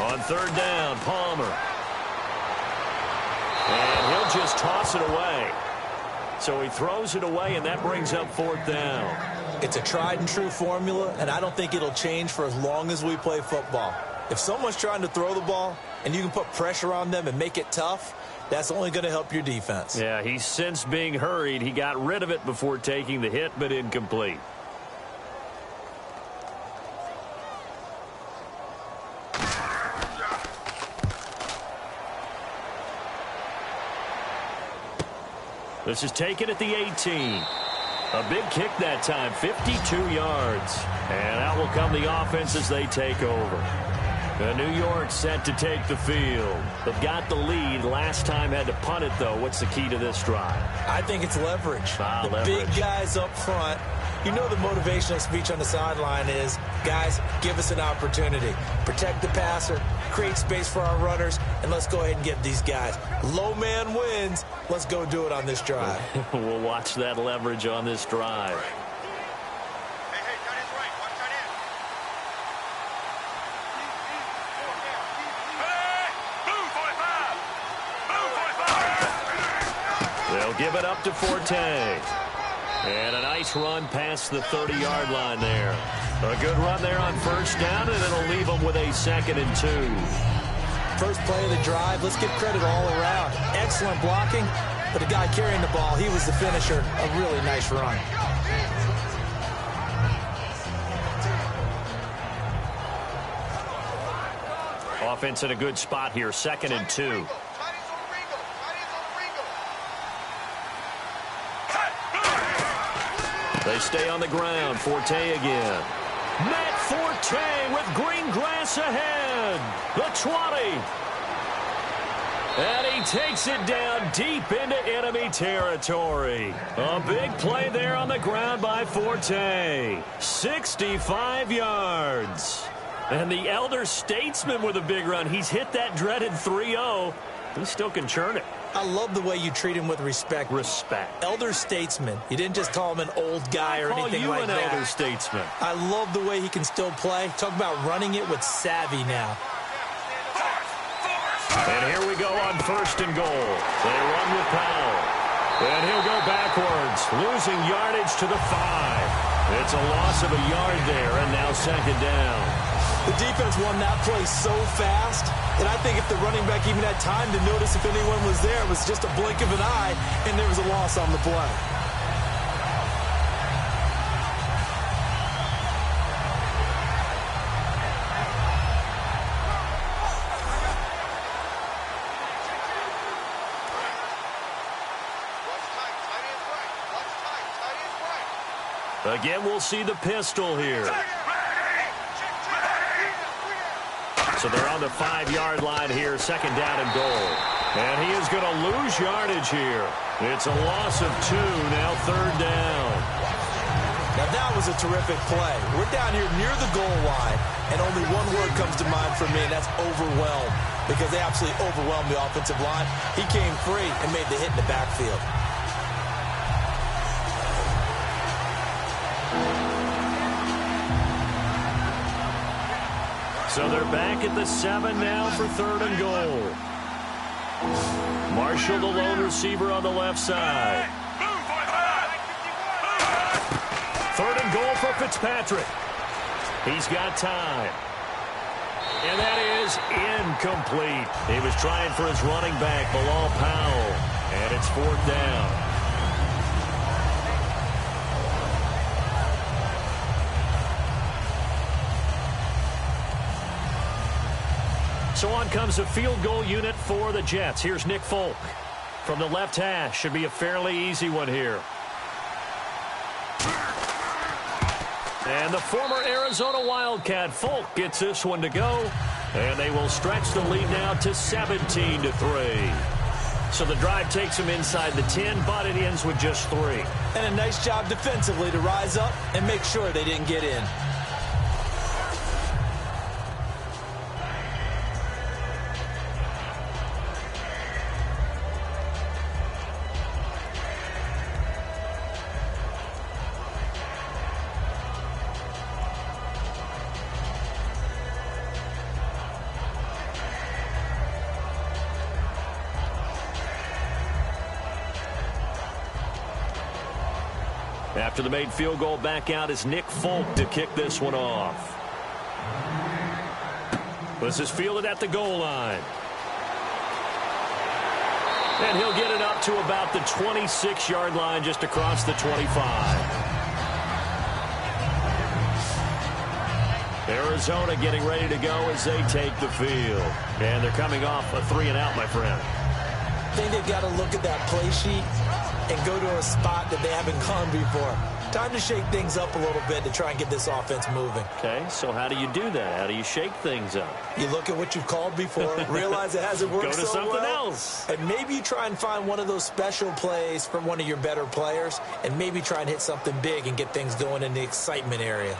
On 3rd down, Palmer. And he'll just toss it away. So he throws it away, and that brings up 4th down. It's a tried and true formula, and I don't think it'll change for as long as we play football. If someone's trying to throw the ball and you can put pressure on them and make it tough, that's only going to help your defense. Yeah, he's since being hurried. He got rid of it before taking the hit, but incomplete. This is taken at the 18. A big kick that time, 52 yards. And out will come the offense as they take over. New York set to take the field. They've got the lead. Last time had to punt it, though. What's the key to this drive? I think it's leverage. Big guys up front. You know the motivational speech on the sideline is, guys, give us an opportunity. Protect the passer, create space for our runners, and let's go ahead and get these guys. Low man wins. Let's go do it on this drive. We'll watch that leverage on this drive. They'll give it up to Forte. And a nice run past the 30-yard line there. A good run there on 1st down, and it'll leave them with a 2nd and 2. First play of the drive, let's give credit all around. Excellent blocking, but the guy carrying the ball, he was the finisher. A really nice run. Offense in a good spot here, 2nd and 2. They stay on the ground. Forte again. Matt Forte with green grass ahead. The 20. And he takes it down deep into enemy territory. A big play there on the ground by Forte. 65 yards. And the elder statesman with a big run. He's hit that dreaded 3-0. He still can churn it. I love the way you treat him with respect. Respect. Elder statesman. You didn't just call him an old guy or anything like that. Call you an elder statesman. I love the way he can still play. Talk about running it with savvy now. And here first and goal. They run with Powell. And he'll go backwards, losing yardage to the 5. It's a loss of a yard there, and now second down. The defense won that play so fast that I think if the running back even had time to notice if anyone was there, it was just a blink of an eye, and there was a loss on the play. Again, we'll see the pistol here. So they're on the 5-yard line here, second down and goal. And he is going to lose yardage here. It's a loss of 2, now third down. Now that was a terrific play. We're down here near the goal line, and only one word comes to mind for me, and that's overwhelmed, because they absolutely overwhelmed the offensive line. He came free and made the hit in the backfield. So they're back at the 7 now for third and goal. Marshall, the lone receiver on the left side. Third and goal for Fitzpatrick. He's got time. And that is incomplete. He was trying for his running back, Bilal Powell. And it's fourth down. So on comes a field goal unit for the Jets. Here's Nick Folk from the left hash. Should be a fairly easy one here. And the former Arizona Wildcat, Folk, gets this one to go. And they will stretch the lead now to 17-3. So the drive takes them inside the 10, but it ends with just 3. And a nice job defensively to rise up and make sure they didn't get in. After the made field goal, back out is Nick Folk to kick this one off. This is fielded at the goal line. And he'll get it up to about the 26-yard line, just across the 25. Arizona getting ready to go as they take the field. And they're coming off a 3-and-out, my friend. I think they've got to look at that play sheet and go to a spot that they haven't gone before. Time to shake things up a little bit to try and get this offense moving. Okay, so how do you do that? How do you shake things up? You look at what you've called before, realize it hasn't worked Go to so something well, else. and maybe you try and find one of those special plays from one of your better players, and maybe try and hit something big and get things going in the excitement area.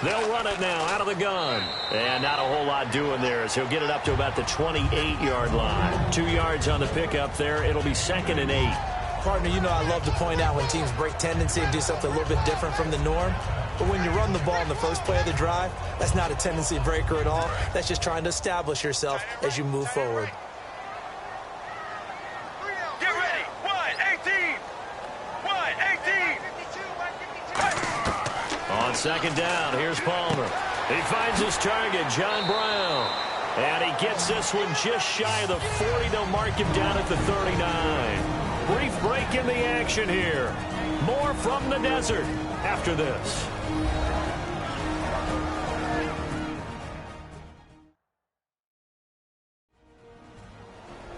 They'll run it now out of the gun. And not a whole lot doing there as he'll get it up to about the 28-yard line. 2 yards on the pickup there. It'll be 2nd and 8. Partner, you know I love to point out when teams break tendency and do something a little bit different from the norm. But when you run the ball in the first play of the drive, that's not a tendency breaker at all. That's just trying to establish yourself as you move forward. Get ready. 1-18. 1-18. On second down, here's Palmer. He finds his target, John Brown. And he gets this one just shy of the 40. They'll mark him down at the 39. Brief break in the action here. More from the desert after this.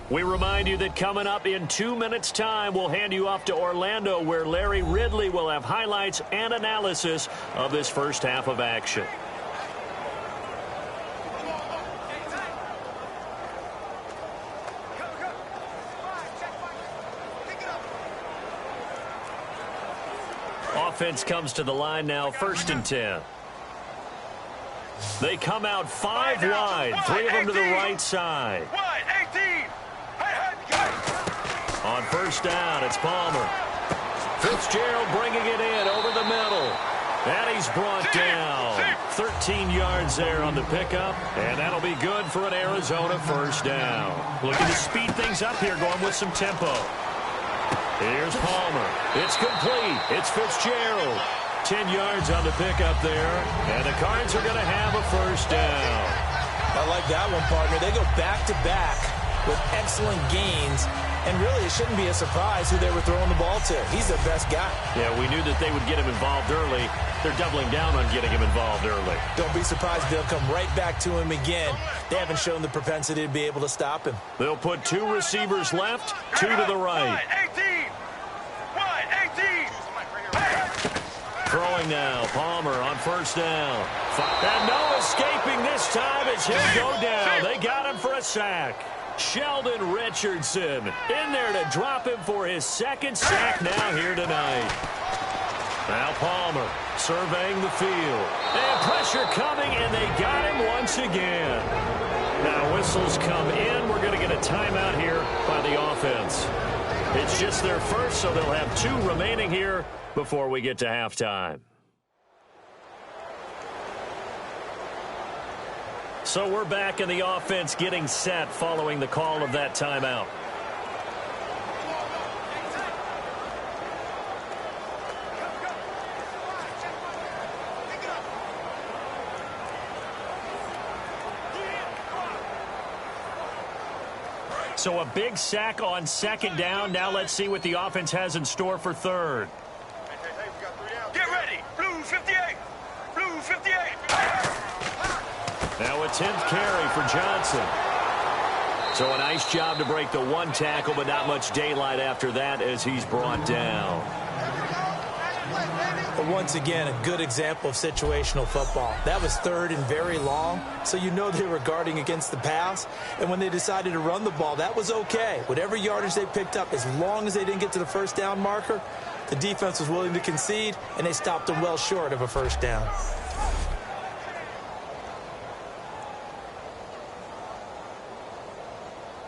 We remind you that coming up in 2 minutes' time, we'll hand you off to Orlando, where Larry Ridley will have highlights and analysis of this first half of action. Offense comes to the line now, 1st and 10. They come out 5 wide, 3 of them to the right side. 1-18. On first down, it's Palmer. Fitzgerald bringing it in over the middle. And he's brought down. 13 yards there on the pickup, and that'll be good for an Arizona first down. Looking to speed things up here, going with some tempo. Here's Palmer. It's complete. It's Fitzgerald. 10 yards on the pickup there, and the Cards are going to have a first down. I like that one, partner. They go back-to-back with excellent gains. And really, it shouldn't be a surprise who they were throwing the ball to. He's their best guy. Yeah, we knew that they would get him involved early. They're doubling down on getting him involved early. Don't be surprised if they'll come right back to him again. They haven't shown the propensity to be able to stop him. They'll put 2 receivers left, 2 to the right. 18. 18. Throwing now, Palmer on first down. And no escaping this time as he'll go down. They got him for a sack. Sheldon Richardson in there to drop him for his second sack now here tonight. Now Palmer surveying the field. And pressure coming, and they got him once again. Now whistles come in. We're going to get a timeout here by the offense. It's just their first, so they'll have 2 remaining here before we get to halftime. So we're back in the offense getting set following the call of that timeout. So a big sack on second down. Now let's see what the offense has in store for third. Get ready. Blue 58. Blue 58. Now a 10th carry for Johnson. So a nice job to break the 1 tackle, but not much daylight after that as he's brought down. But once again, a good example of situational football. That was third and very long, so you know they were guarding against the pass. And when they decided to run the ball, that was okay. Whatever yardage they picked up, as long as they didn't get to the first down marker, the defense was willing to concede, and they stopped them well short of a first down.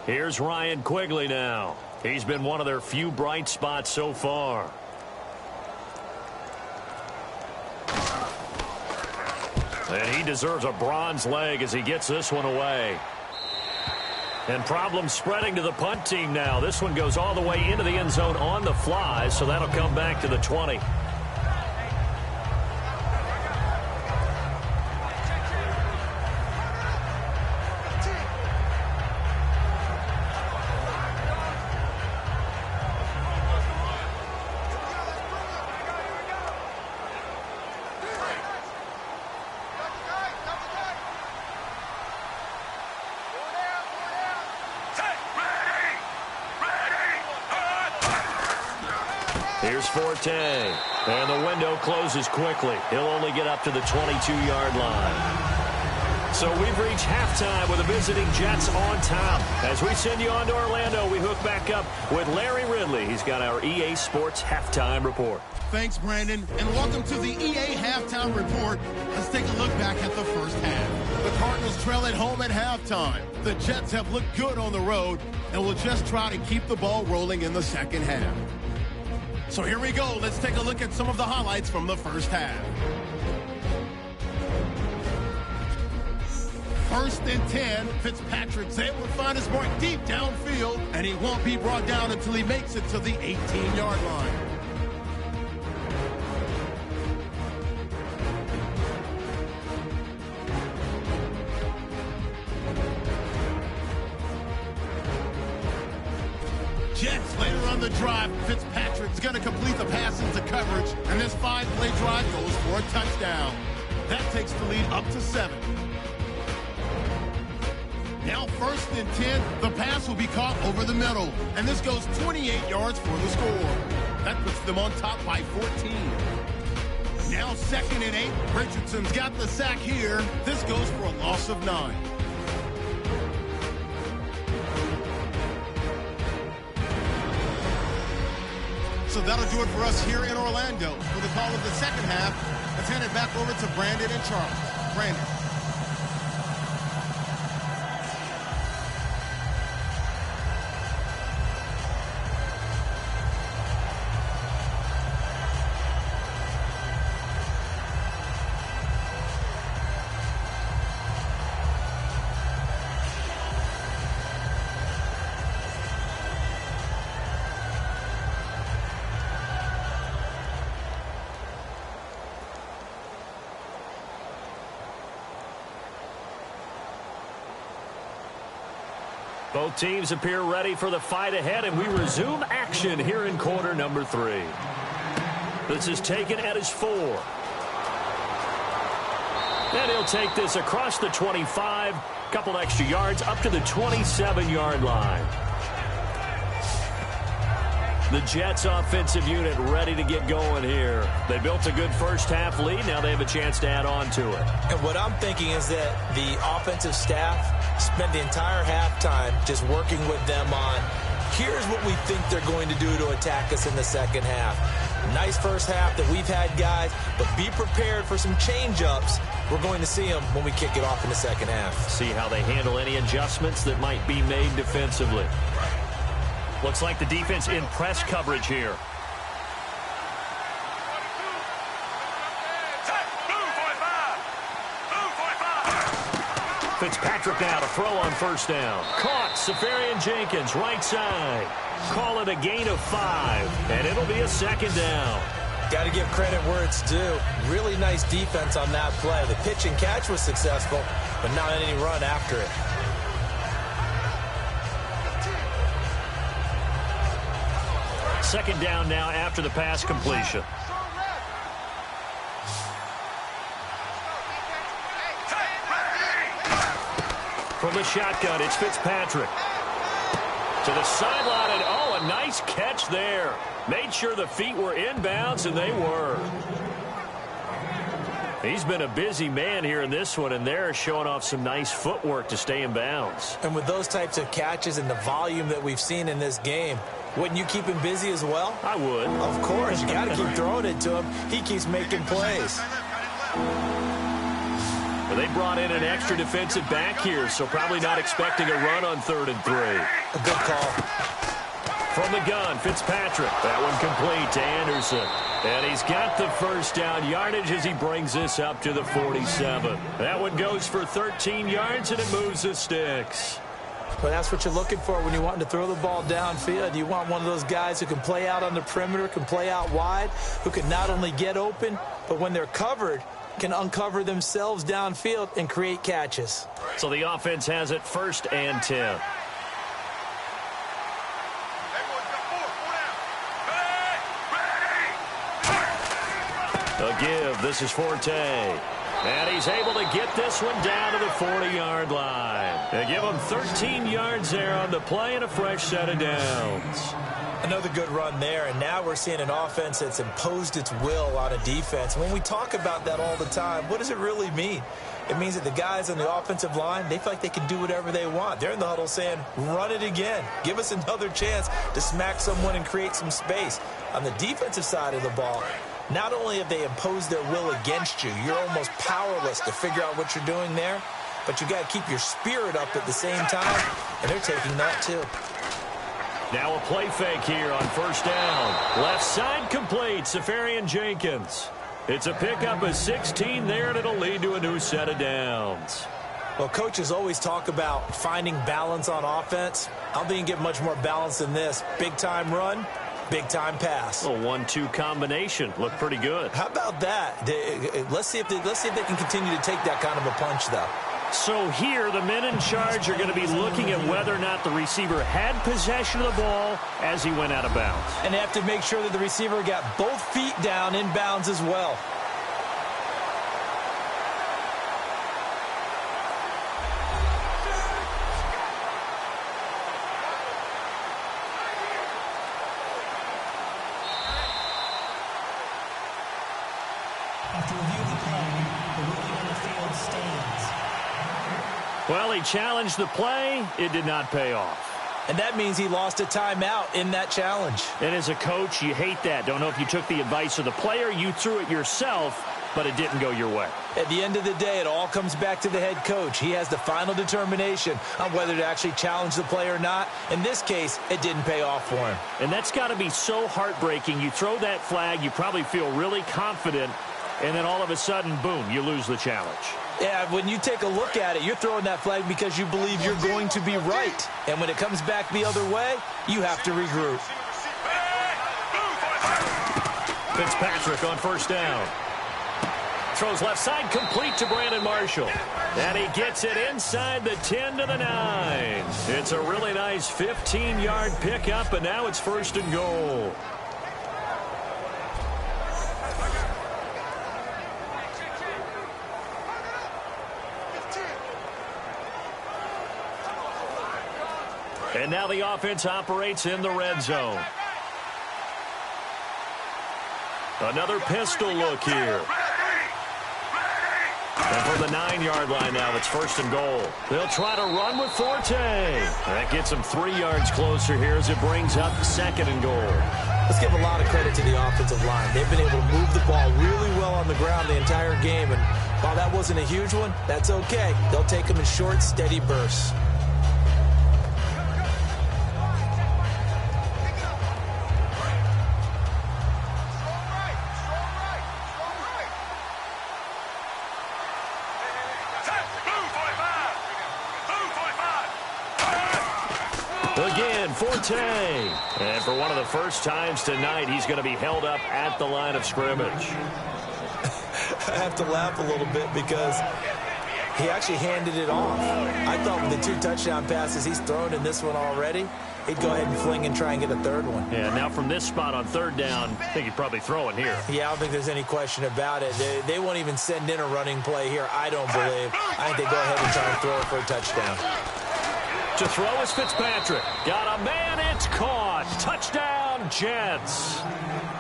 Here's Ryan Quigley now. He's been one of their few bright spots so far. And he deserves a bronze leg as he gets this one away. And problems spreading to the punt team now. This one goes all the way into the end zone on the fly, so that'll come back to the 20. Here's Forte, and the window closes quickly. He'll only get up to the 22-yard line. So we've reached halftime with the visiting Jets on top. As we send you on to Orlando, we hook back up with Larry Ridley. He's got our EA Sports Halftime Report. Thanks, Brandon, and welcome to the EA Halftime Report. Let's take a look back at the first half. The Cardinals trail at home at halftime. The Jets have looked good on the road and will just try to keep the ball rolling in the second half. So here we go. Let's take a look at some of the highlights from the first half. 1st and 10, Fitzpatrick's able to find his mark deep downfield, and he won't be brought down until he makes it to the 18-yard line. Jets later on the drive, Fitzpatrick's going to complete the pass into coverage, and this 5-play drive goes for a touchdown. That takes the lead up to 7. Now 1st and 10, the pass will be caught over the middle, and this goes 28 yards for the score. That puts them on top by 14. Now 2nd and 8, Richardson's got the sack here. This goes for a loss of 9. So that'll do it for us here in Orlando. For the call of the second half, let's hand it back over to Brandon and Charles. Brandon. Both teams appear ready for the fight ahead, and we resume action here in quarter number 3. This is taken at his 4. And he'll take this across the 25, couple extra yards up to the 27-yard line. The Jets offensive unit ready to get going here. They built a good first-half lead. Now they have a chance to add on to it. And what I'm thinking is that the offensive staff spent the entire halftime just working with them on, here's what we think they're going to do to attack us in the second half. Nice first half that we've had, guys, but be prepared for some change-ups. We're going to see them when we kick it off in the second half. See how they handle any adjustments that might be made defensively. Looks like the defense in press coverage here. Fitzpatrick now to throw on first down. Caught. Safarian Jenkins, right side. Call it a gain of 5, and it'll be a second down. Got to give credit where it's due. Really nice defense on that play. The pitch and catch was successful, but not any run after it. Second down now after the pass completion. From the shotgun, it's Fitzpatrick. To the sideline, and oh, a nice catch there. Made sure the feet were inbounds, and they were. He's been a busy man here in this one, and they're showing off some nice footwork to stay in bounds. And with those types of catches and the volume that we've seen in this game, wouldn't you keep him busy as well? I would. Of course. You got to keep throwing it to him. He keeps making plays. Well, they brought in an extra defensive back here, so probably not expecting a run on 3rd and 3. A good call. From the gun, Fitzpatrick. That one complete to Anderson. And he's got the first down yardage as he brings this up to the 47. That one goes for 13 yards, and it moves the sticks. But that's what you're looking for when you want to throw the ball downfield. You want one of those guys who can play out on the perimeter, can play out wide, who can not only get open, but when they're covered, can uncover themselves downfield and create catches. So the offense has it 1st and 10. A give. This is Forte. And he's able to get this one down to the 40-yard line. They give him 13 yards there on the play and a fresh set of downs. Another good run there, and now we're seeing an offense that's imposed its will on a defense. When we talk about that all the time, what does it really mean? It means that the guys on the offensive line, they feel like they can do whatever they want. They're in the huddle saying, run it again. Give us another chance to smack someone and create some space. On the defensive side of the ball, not only have they imposed their will against you, you're almost powerless to figure out what you're doing there, but you got to keep your spirit up at the same time, and they're taking that too. Now a play fake here on first down. Left side complete, Safarian Jenkins. It's a pickup of 16 there, and it'll lead to a new set of downs. Well, coaches always talk about finding balance on offense. I don't think you can get much more balance than this. Big-time run, big-time pass. A 1-2 combination. Looked pretty good. How about that? Let's see if they can continue to take that kind of a punch, though. So here, the men in charge are going to be looking at whether or not the receiver had possession of the ball as he went out of bounds. And they have to make sure that the receiver got both feet down in bounds as well. After review of the play, the ruling on the field stands. Well, he challenged the play. It did not pay off. And that means he lost a timeout in that challenge. And as a coach, you hate that. Don't know if you took the advice of the player, you threw it yourself, but it didn't go your way. At the end of the day, it all comes back to the head coach. He has the final determination on whether to actually challenge the play or not. In this case, it didn't pay off for him. And that's got to be so heartbreaking. You throw that flag, you probably feel really confident, and then all of a sudden, boom, you lose the challenge. Yeah, when you take a look at it, you're throwing that flag because you believe you're going to be right. And when it comes back the other way, you have to regroup. Fitzpatrick on first down. throws left side, complete to Brandon Marshall. And he gets it inside the 10 to the 9. It's a really nice 15-yard pickup, and now it's 1st and goal. And now the offense operates in the red zone. Another pistol look here. And from the 9-yard line now, it's 1st and goal. They'll try to run with Forte. That gets them 3 yards closer here as it brings up 2nd and goal. Let's give a lot of credit to the offensive line. They've been able to move the ball really well on the ground the entire game. And while that wasn't a huge one, that's okay. They'll take them in short, steady bursts. Again, Forte. And for one of the first times tonight, he's going to be held up at the line of scrimmage. I have to laugh a little bit because he actually handed it off. I thought with the 2 touchdown passes he's thrown in this one already, he'd go ahead and fling and try and get a 3rd one. Yeah, now from this spot on 3rd down, I think he'd probably throw it here. Yeah, I don't think there's any question about it. They won't even send in a running play here, I don't believe. I think they go ahead and try and throw it for a touchdown. To throw is Fitzpatrick. Got a man, it's caught. Touchdown, Jets.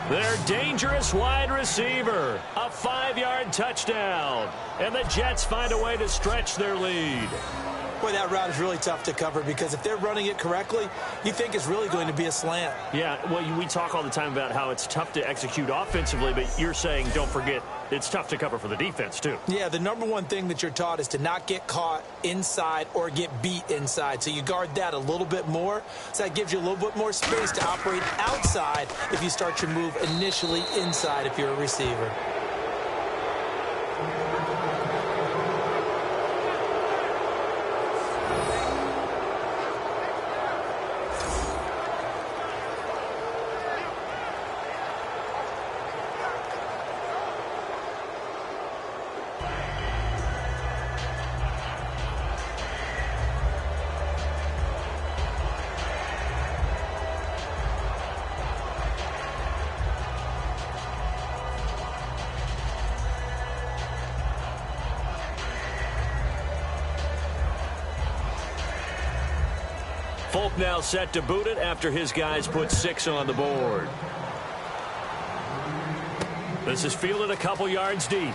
Their dangerous wide receiver. A 5-yard touchdown. And the Jets find a way to stretch their lead. Boy, that route is really tough to cover because if they're running it correctly, you think it's really going to be a slant. Yeah, well, we talk all the time about how it's tough to execute offensively, but you're saying, don't forget, it's tough to cover for the defense, too. Yeah, the number one thing that you're taught is to not get caught inside or get beat inside. So you guard that a little bit more. So that gives you a little bit more space to operate outside if you start your move initially inside if you're a receiver. Folk now set to boot it after his guys put 6 on the board. This is fielded a couple yards deep.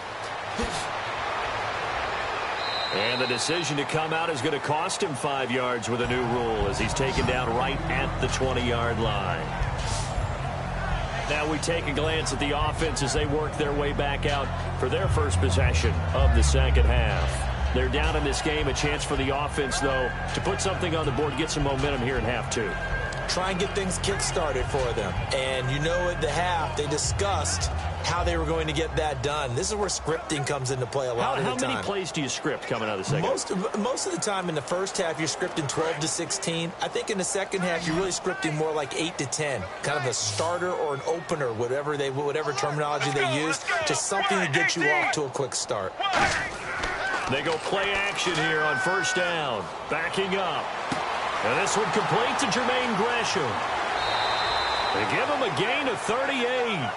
And the decision to come out is going to cost him 5 yards with a new rule as he's taken down right at the 20-yard line. Now we take a glance at the offense as they work their way back out for their first possession of the second half. They're down in this game. A chance for the offense, though, to put something on the board, get some momentum here in half 2. Try and get things kick-started for them. And you know at the half, they discussed how they were going to get that done. This is where scripting comes into play a lot of the time. How many plays do you script coming out of the second half? Most of the time in the first half, you're scripting 12 to 16. I think in the second half, you're really scripting more like 8 to 10. Kind of a starter or an opener, whatever terminology they use, just something to get you off to a quick start. They go play action here on 1st down. Backing up. And this one complete to Jermaine Gresham. They give him a gain of 38.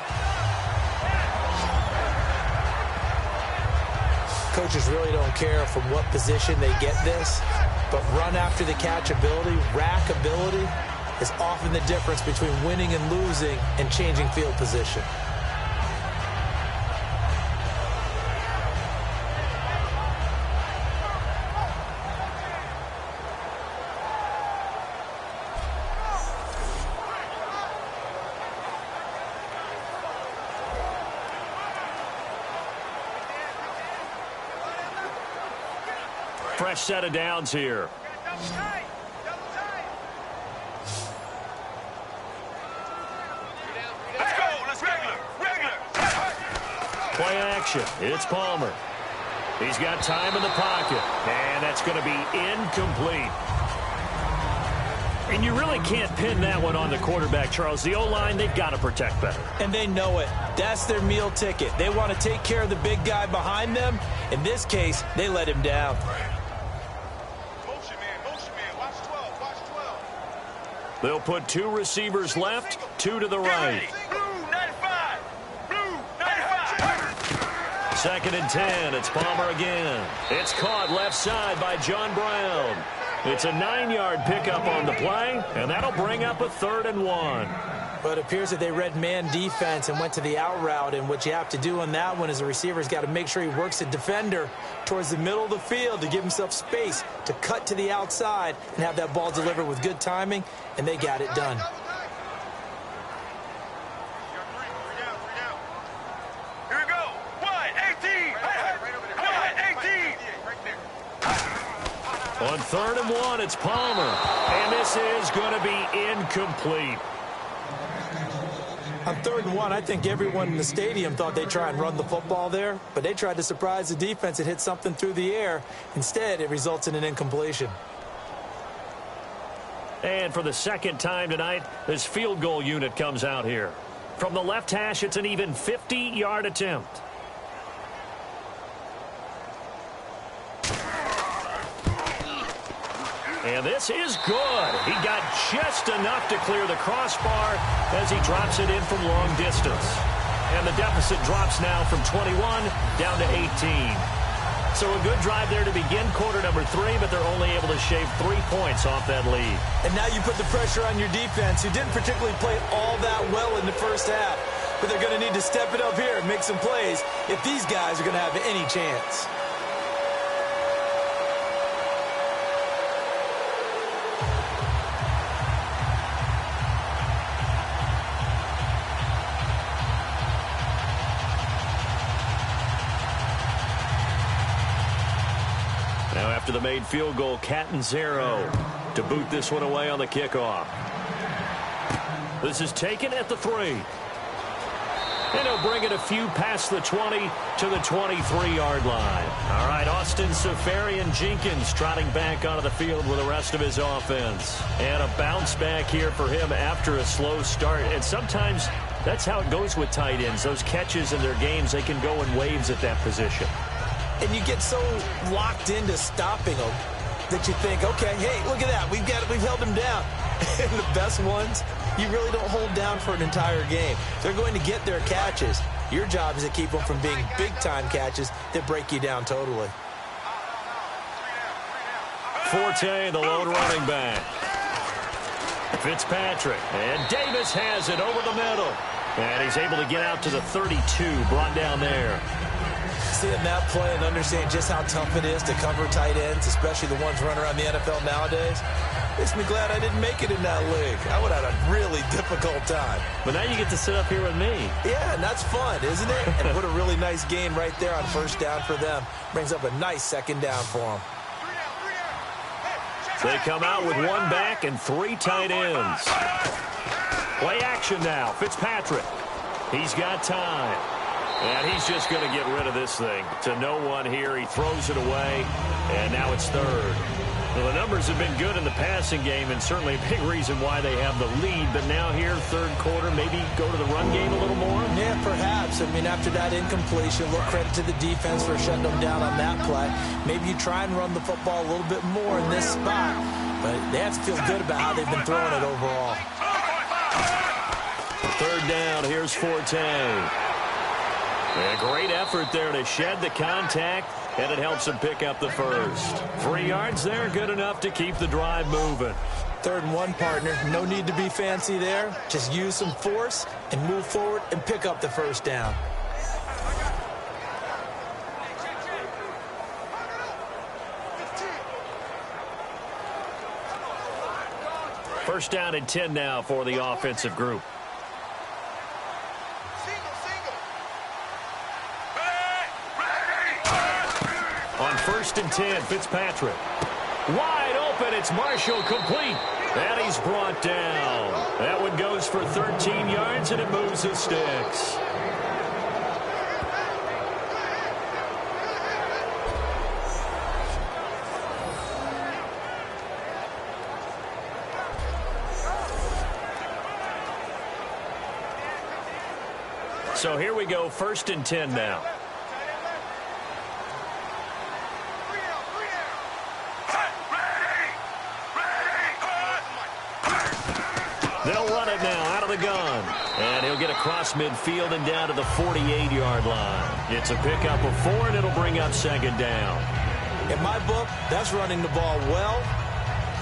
Coaches really don't care from what position they get this, but run after the catch ability, rack ability, is often the difference between winning and losing and changing field position. Fresh set of downs here. Let's go. Let's regular. Play action. It's Palmer. He's got time in the pocket. And that's going to be incomplete. And you really can't pin that one on the quarterback, Charles. The O-line, they've got to protect better. And they know it. That's their meal ticket. They want to take care of the big guy behind them. In this case, they let him down. Motion man, watch 12, watch 12. They'll put 2 receivers left, 2 to the right. Blue 95, blue 95. Second and 10, it's Palmer again. It's caught left side by John Brown. It's a 9-yard pickup on the play, and that'll bring up a 3rd and 1. But it appears that they read man defense and went to the out route, and what you have to do on that one is the receiver's got to make sure he works the defender towards the middle of the field to give himself space to cut to the outside and have that ball delivered with good timing, and they got it done. Here we go. Wide 18. Wide 18. On 3rd and 1, it's Palmer, and this is going to be incomplete. On 3rd and 1, I think everyone in the stadium thought they'd try and run the football there, but they tried to surprise the defense and hit something through the air. Instead, it results in an incompletion. And for the second time tonight, this field goal unit comes out here. From the left hash, it's an even 50-yard attempt. And this is good. He got just enough to clear the crossbar as he drops it in from long distance. And the deficit drops now from 21 down to 18. So a good drive there to begin quarter number 3, but they're only able to shave 3 points off that lead. And now you put the pressure on your defense, who didn't particularly play all that well in the first half. But they're going to need to step it up here and make some plays if these guys are going to have any chance. Now after the made field goal, Catanzaro to boot this one away on the kickoff. This is taken at the 3. And he'll bring it a few past the 20 to the 23-yard line. All right, Austin Seferian-Jenkins trotting back onto the field with the rest of his offense. And a bounce back here for him after a slow start. And sometimes that's how it goes with tight ends. Those catches in their games, they can go in waves at that position. And you get so locked into stopping them that you think, okay, hey, look at that. We've held them down. And the best ones, you really don't hold down for an entire game. They're going to get their catches. Your job is to keep them from being big-time catches that break you down totally. Forte, the lone running back. Fitzpatrick, and Davis has it over the middle. And he's able to get out to the 32, brought down there. Seeing that play and understanding just how tough it is to cover tight ends, especially the ones running around the NFL nowadays, makes me glad I didn't make it in that league. I would have had a really difficult time. But now you get to sit up here with me. Yeah, and that's fun, isn't it? And what a really nice game right there on first down for them. Brings up a nice second down for them. So they come out with 1 back and 3 tight ends. Play action now. Fitzpatrick. He's got time. And he's just going to get rid of this thing. To no one here. He throws it away. And now it's 3rd. Well, the numbers have been good in the passing game, and certainly a big reason why they have the lead. But now here, 3rd quarter, maybe go to the run game a little more? Yeah, perhaps. I mean, after that incompletion, a little credit to the defense for shutting them down on that play. Maybe you try and run the football a little bit more in this spot. But they have to feel good about how they've been throwing it overall. 3rd down, here's Forte. A great effort there to shed the contact, and it helps him pick up the first. 3 yards there, good enough to keep the drive moving. 3rd and 1, partner. No need to be fancy there. Just use some force and move forward and pick up the first down. First down and 10 now for the offensive group. On 1st and 10, Fitzpatrick. Wide open, it's Marshall, complete. And he's brought down. That one goes for 13 yards, and it moves the sticks. So here we go, 1st and 10 now. They'll run it now out of the gun. And he'll get across midfield and down to the 48-yard line. It's a pickup of 4, and it'll bring up 2nd down. In my book, that's running the ball well,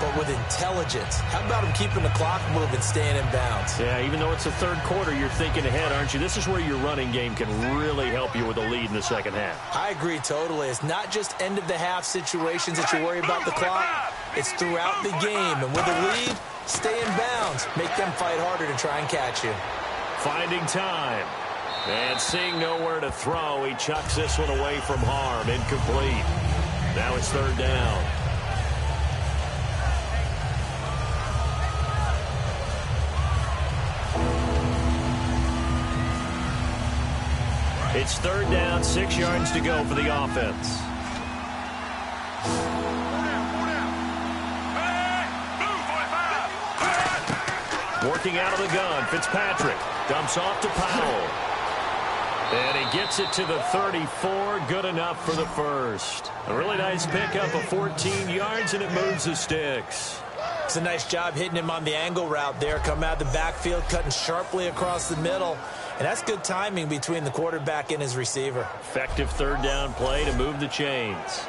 but with intelligence. How about him keeping the clock moving, staying in bounds? Yeah, even though it's the 3rd quarter, you're thinking ahead, aren't you? This is where your running game can really help you with a lead in the 2nd half. I agree totally. It's not just end-of-the-half situations that you worry about the clock. It's throughout the game. And with a lead, stay in bounds. Make them fight harder to try and catch you. Finding time. And seeing nowhere to throw, he chucks this one away from harm. Incomplete. Now it's 3rd down. It's 3rd down, 6 yards to go for the offense. Working out of the gun, Fitzpatrick dumps off to Powell. And he gets it to the 34, good enough for the 1st. A really nice pickup of 14 yards, and it moves the sticks. It's a nice job hitting him on the angle route there. Come out of the backfield, cutting sharply across the middle. And that's good timing between the quarterback and his receiver. Effective 3rd down play to move the chains.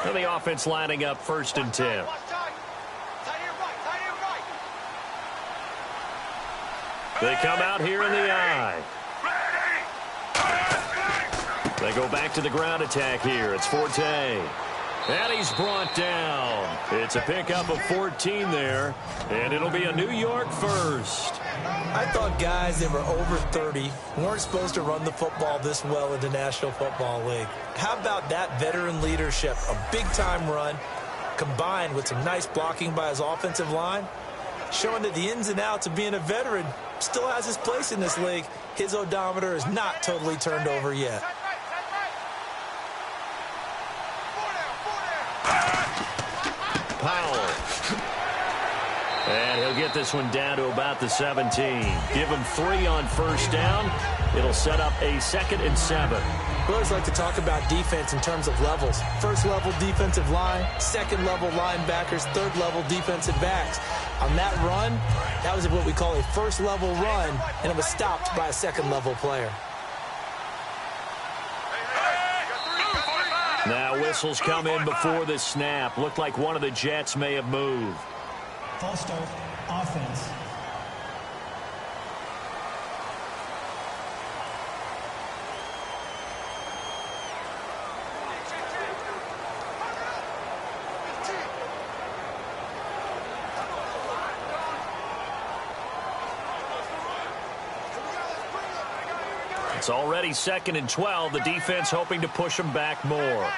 And the offense lining up 1st and 10. They come out here in the eye. They go back to the ground attack here. It's Forte. And he's brought down. It's a pickup of 14 there. And it'll be a New York 1st. I thought guys that were over 30 weren't supposed to run the football this well in the National Football League. How about that veteran leadership? A big-time run combined with some nice blocking by his offensive line, showing that the ins and outs of being a veteran still has his place in this league. His odometer is not totally turned over yet. Powell. And he'll get this one down to about the 17. Give him 3 on 1st down. It'll set up a 2nd and 7. We always like to talk about defense in terms of levels. 1st level defensive line, 2nd level linebackers, 3rd level defensive backs. On that run, that was what we call a 1st level run, and it was stopped by a 2nd level player. Now whistles come in before the snap. Looked like one of the Jets may have moved. False start, offense. It's already 2nd and 12. The defense hoping to push them back more.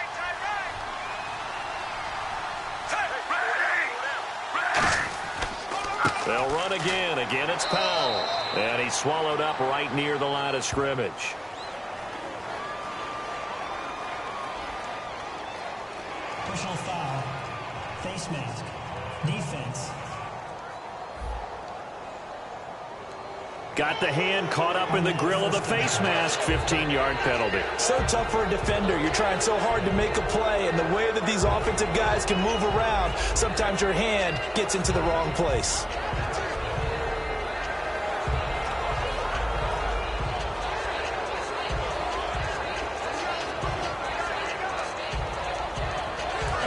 They'll run again. Again, it's Powell. And he's swallowed up right near the line of scrimmage. Personal foul. Face mask. Defense. Got the hand caught up in the grill of the face mask. 15-yard penalty. So tough for a defender. You're trying so hard to make a play, and the way that these offensive guys can move around, sometimes your hand gets into the wrong place.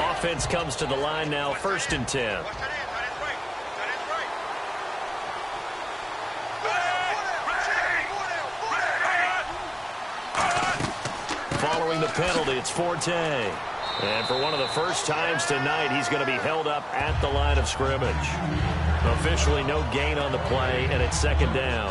Offense comes to the line now, 1st and 10. Following the penalty, it's Forte. And for one of the first times tonight, he's going to be held up at the line of scrimmage. Officially no gain on the play, and it's 2nd down.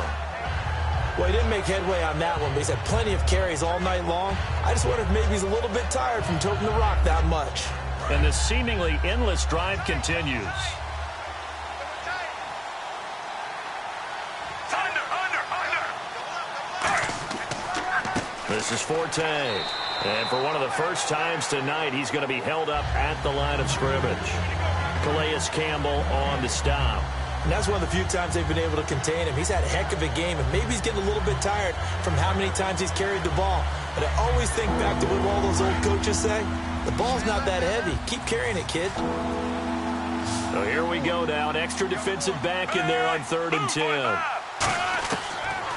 Well, he didn't make headway on that one, but he's had plenty of carries all night long. I just wonder if maybe he's a little bit tired from toting the rock that much. And this seemingly endless drive continues. This is Forte. And for one of the first times tonight, he's going to be held up at the line of scrimmage. Calais Campbell on the stop. And that's one of the few times they've been able to contain him. He's had a heck of a game, and maybe he's getting a little bit tired from how many times he's carried the ball. But I always think back to what all those old coaches say. The ball's not that heavy. Keep carrying it, kid. So here we go now. An extra defensive back in there on 3rd and 10.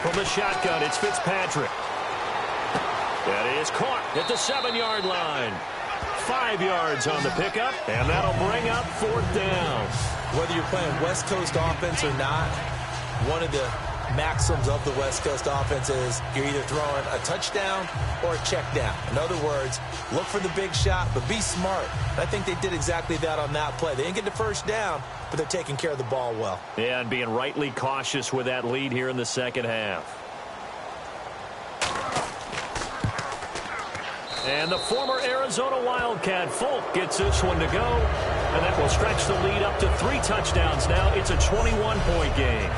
From the shotgun, it's Fitzpatrick. That is caught at the 7-yard line. 5 yards on the pickup, and that'll bring up 4th down. Whether you're playing West Coast offense or not, one of the maxims of the West Coast offense is you're either throwing a touchdown or a check down. In other words, look for the big shot, but be smart. And I think they did exactly that on that play. They didn't get the first down, but they're taking care of the ball well. Yeah, and being rightly cautious with that lead here in the second half. And the former Arizona Wildcat, Folk, gets this one to go. And that will stretch the lead up to 3 touchdowns now. It's a 21-point game.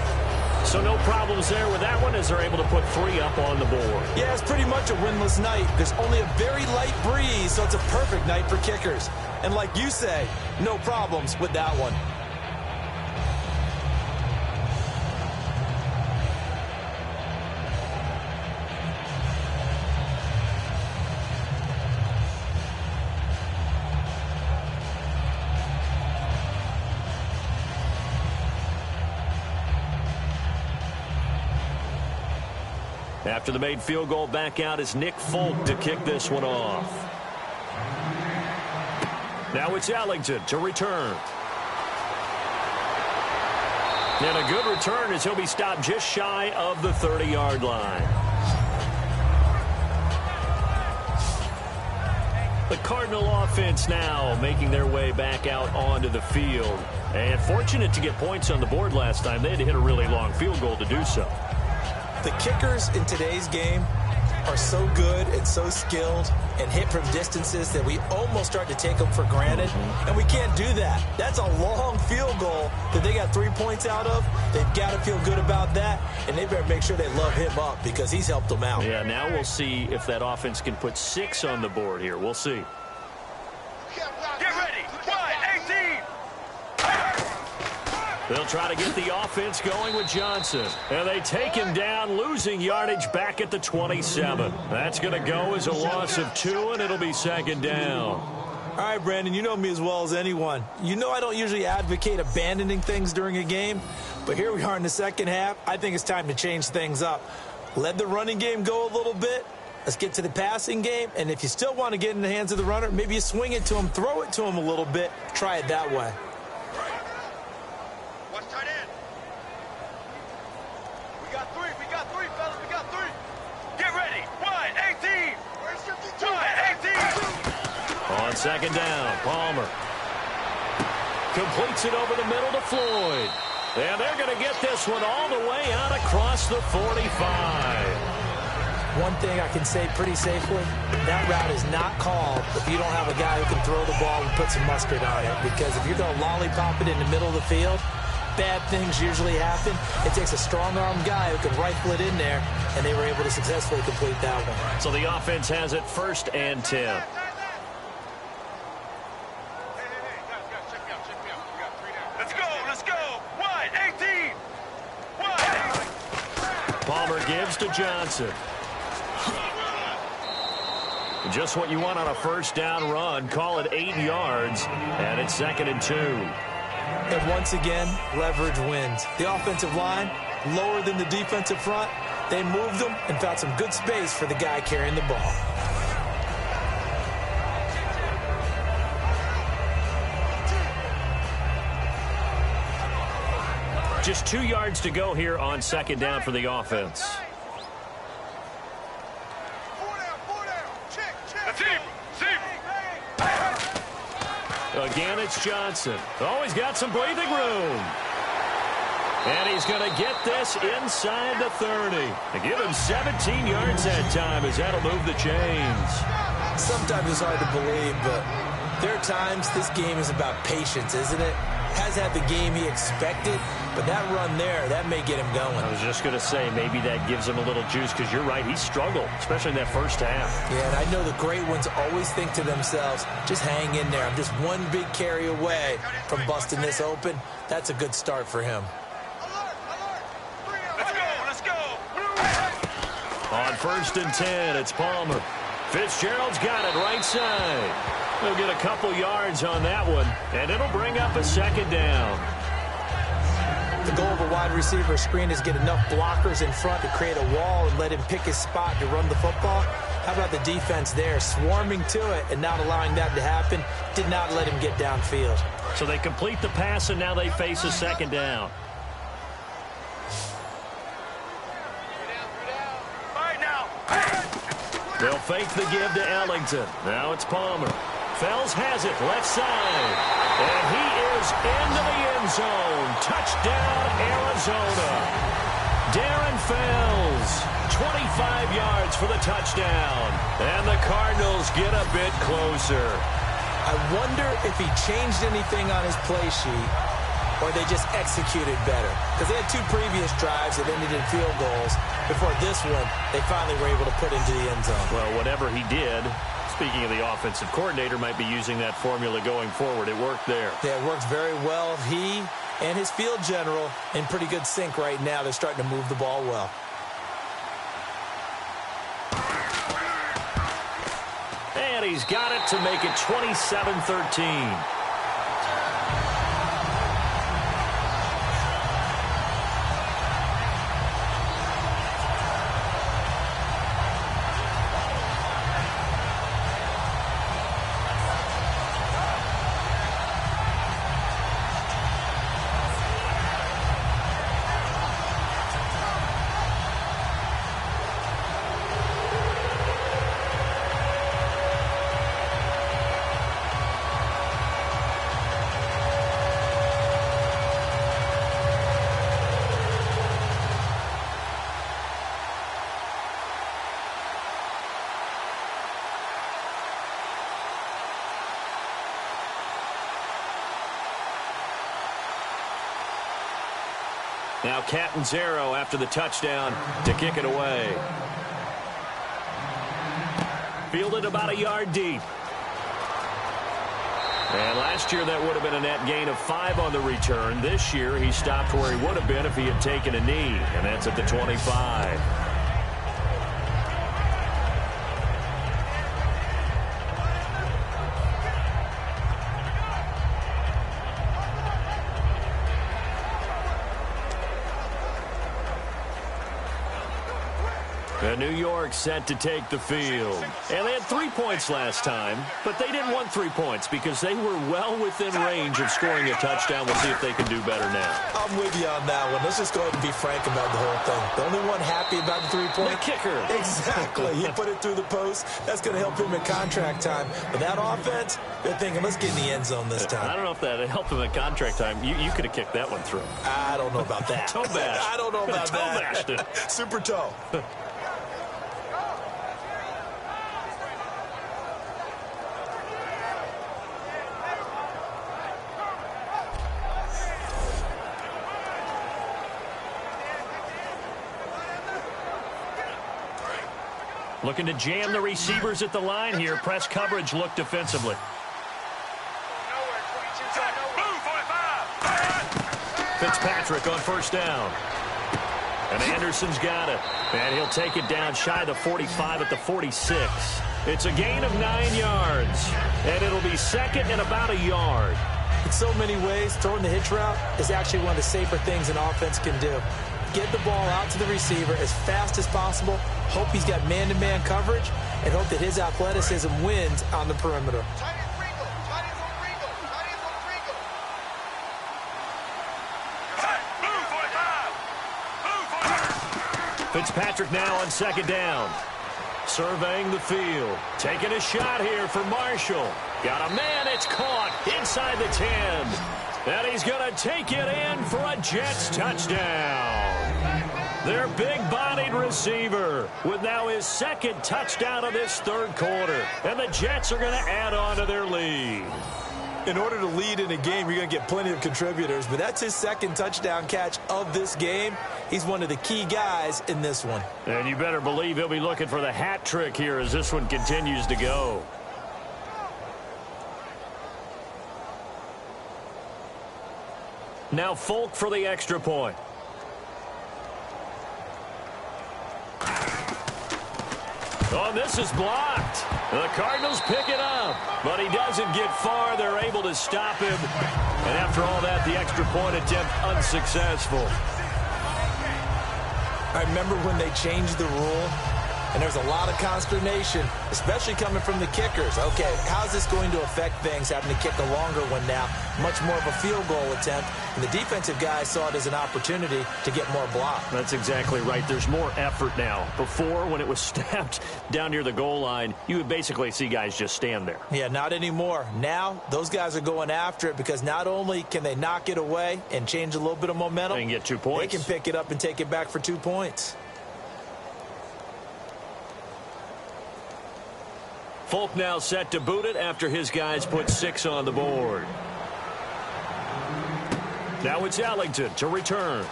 So no problems there with that one as they're able to put 3 up on the board. Yeah, it's pretty much a winless night. There's only a very light breeze, so it's a perfect night for kickers. And like you say, no problems with that one. After the made field goal, back out is Nick Folk to kick this one off. Now it's Ellington to return. And a good return as he'll be stopped just shy of the 30-yard line. The Cardinal offense now making their way back out onto the field. And fortunate to get points on the board last time. They had to hit a really long field goal to do so. The kickers in today's game are so good and so skilled and hit from distances that we almost start to take them for granted, and we can't do that. That's a long field goal that they got 3 points out of. They've got to feel good about that, and they better make sure they love him up because he's helped them out. Yeah, now we'll see if that offense can put 6 on the board here. We'll see. Get ready. 18. They'll try to get the offense going with Johnson. And they take him down, losing yardage back at the 27. That's going to go as a loss of 2, and it'll be 2nd down. All right, Brandon, you know me as well as anyone. You know I don't usually advocate abandoning things during a game, but here we are in the second half. I think it's time to change things up. Let the running game go a little bit. Let's get to the passing game, and if you still want to get in the hands of the runner, maybe you swing it to him, throw it to him a little bit, try it that way. On 2nd down, Palmer completes it over the middle to Floyd. And they're going to get this one all the way out across the 45. One thing I can say pretty safely, that route is not called if you don't have a guy who can throw the ball and put some mustard on it. Because if you're going to lollipop it in the middle of the field, bad things usually happen. It takes a strong-armed guy who can rifle it in there, and they were able to successfully complete that one. So the offense has it 1st and 10. Palmer gives to Johnson. Just what you want on a 1st down run. Call it 8 yards, and it's 2nd and 2. And once again, leverage wins. The offensive line, lower than the defensive front. They moved them and found some good space for the guy carrying the ball. Just 2 yards to go here on 2nd down for the offense. Again, it's Johnson. Oh, he's got some breathing room. And he's going to get this inside the 30. They give him 17 yards that time as that'll move the chains. Sometimes it's hard to believe, but there are times this game is about patience, isn't it? has had the game he expected, but that run there, that may get him going. I was just going to say, maybe that gives him a little juice, because you're right, he struggled, especially in that first half. Yeah, and I know the great ones always think to themselves, just hang in there. I'm just one big carry away from busting this open. That's a good start for him. Let's go. On 1st and 10, it's Palmer. Fitzgerald's got it right side. He'll get a couple yards on that one, and it'll bring up a 2nd down. The goal of a wide receiver screen is get enough blockers in front to create a wall and let him pick his spot to run the football. How about the defense there, swarming to it and not allowing that to happen? Did not let him get downfield. So they complete the pass, and now they face a 2nd down. All right, now. They'll fake the give to Ellington. Now it's Palmer. Fells has it left side. And he is into the end zone. Touchdown, Arizona. Darren Fells, 25 yards for the touchdown. And the Cardinals get a bit closer. I wonder if he changed anything on his play sheet or they just executed better. Because they had 2 previous drives that ended in field goals. Before this one, they finally were able to put into the end zone. Well, whatever he did, speaking of the offensive coordinator, might be using that formula going forward. It worked there. Yeah, it worked very well. He and his field general in pretty good sync right now. They're starting to move the ball well. And he's got it to make it 27-13. Now Catanzaro after the touchdown to kick it away. Fielded about a yard deep. And last year that would have been a net gain of 5 on the return. This year he stopped where he would have been if he had taken a knee. And that's at the 25. And New York set to take the field. And they had 3 points last time, but they didn't want 3 points because they were well within range of scoring a touchdown. We'll see if they can do better now. I'm with you on that one. Let's just go ahead and be frank about the whole thing. The only one happy about the 3-point? The kicker. Exactly. He put it through the post. That's going to help him in contract time. But that offense, they're thinking, let's get in the end zone this time. I don't know if that helped him in contract time. You could have kicked that one through. I don't know about that. Toe bash. I don't know about toe that. bashed it. Super toe. Looking to jam the receivers at the line here. Press coverage look defensively. Fitzpatrick on first down. And Anderson's got it. And he'll take it down shy of the 45 at the 46. It's a gain of 9 yards. And it'll be second and about a yard. In so many ways, throwing the hitch route is actually one of the safer things an offense can do. Get the ball out to the receiver as fast as possible, hope he's got man-to-man coverage, and hope that his athleticism wins on the perimeter. Fitzpatrick now on second down. Surveying the field. Taking a shot here for Marshall. Got a man, it's caught inside the 10. And he's going to take it in for a Jets touchdown. Their big-bodied receiver with now his second touchdown of this third quarter. And the Jets are going to add on to their lead. In order to lead in a game, you're going to get plenty of contributors, but that's his second touchdown catch of this game. He's one of the key guys in this one. And you better believe he'll be looking for the hat trick here as this one continues to go. Now Folk for the extra point. Oh, this is blocked. The Cardinals pick it up, but he doesn't get far. They're able to stop him. And after all that, the extra point attempt unsuccessful. I remember when they changed the rule, and there was a lot of consternation, especially coming from the kickers. Okay, how's this going to affect things, having to kick a longer one now? Much more of a field goal attempt. And the defensive guys saw it as an opportunity to get more block. That's exactly right. There's more effort now. Before, when it was snapped down near the goal line, you would basically see guys just stand there. Yeah, not anymore. Now, those guys are going after it because not only can they knock it away and change a little bit of momentum, they can get 2 points. They can pick it up and take it back for 2 points. Folk now set to boot it after his guys put 6 on the board. Now it's Ellington to return.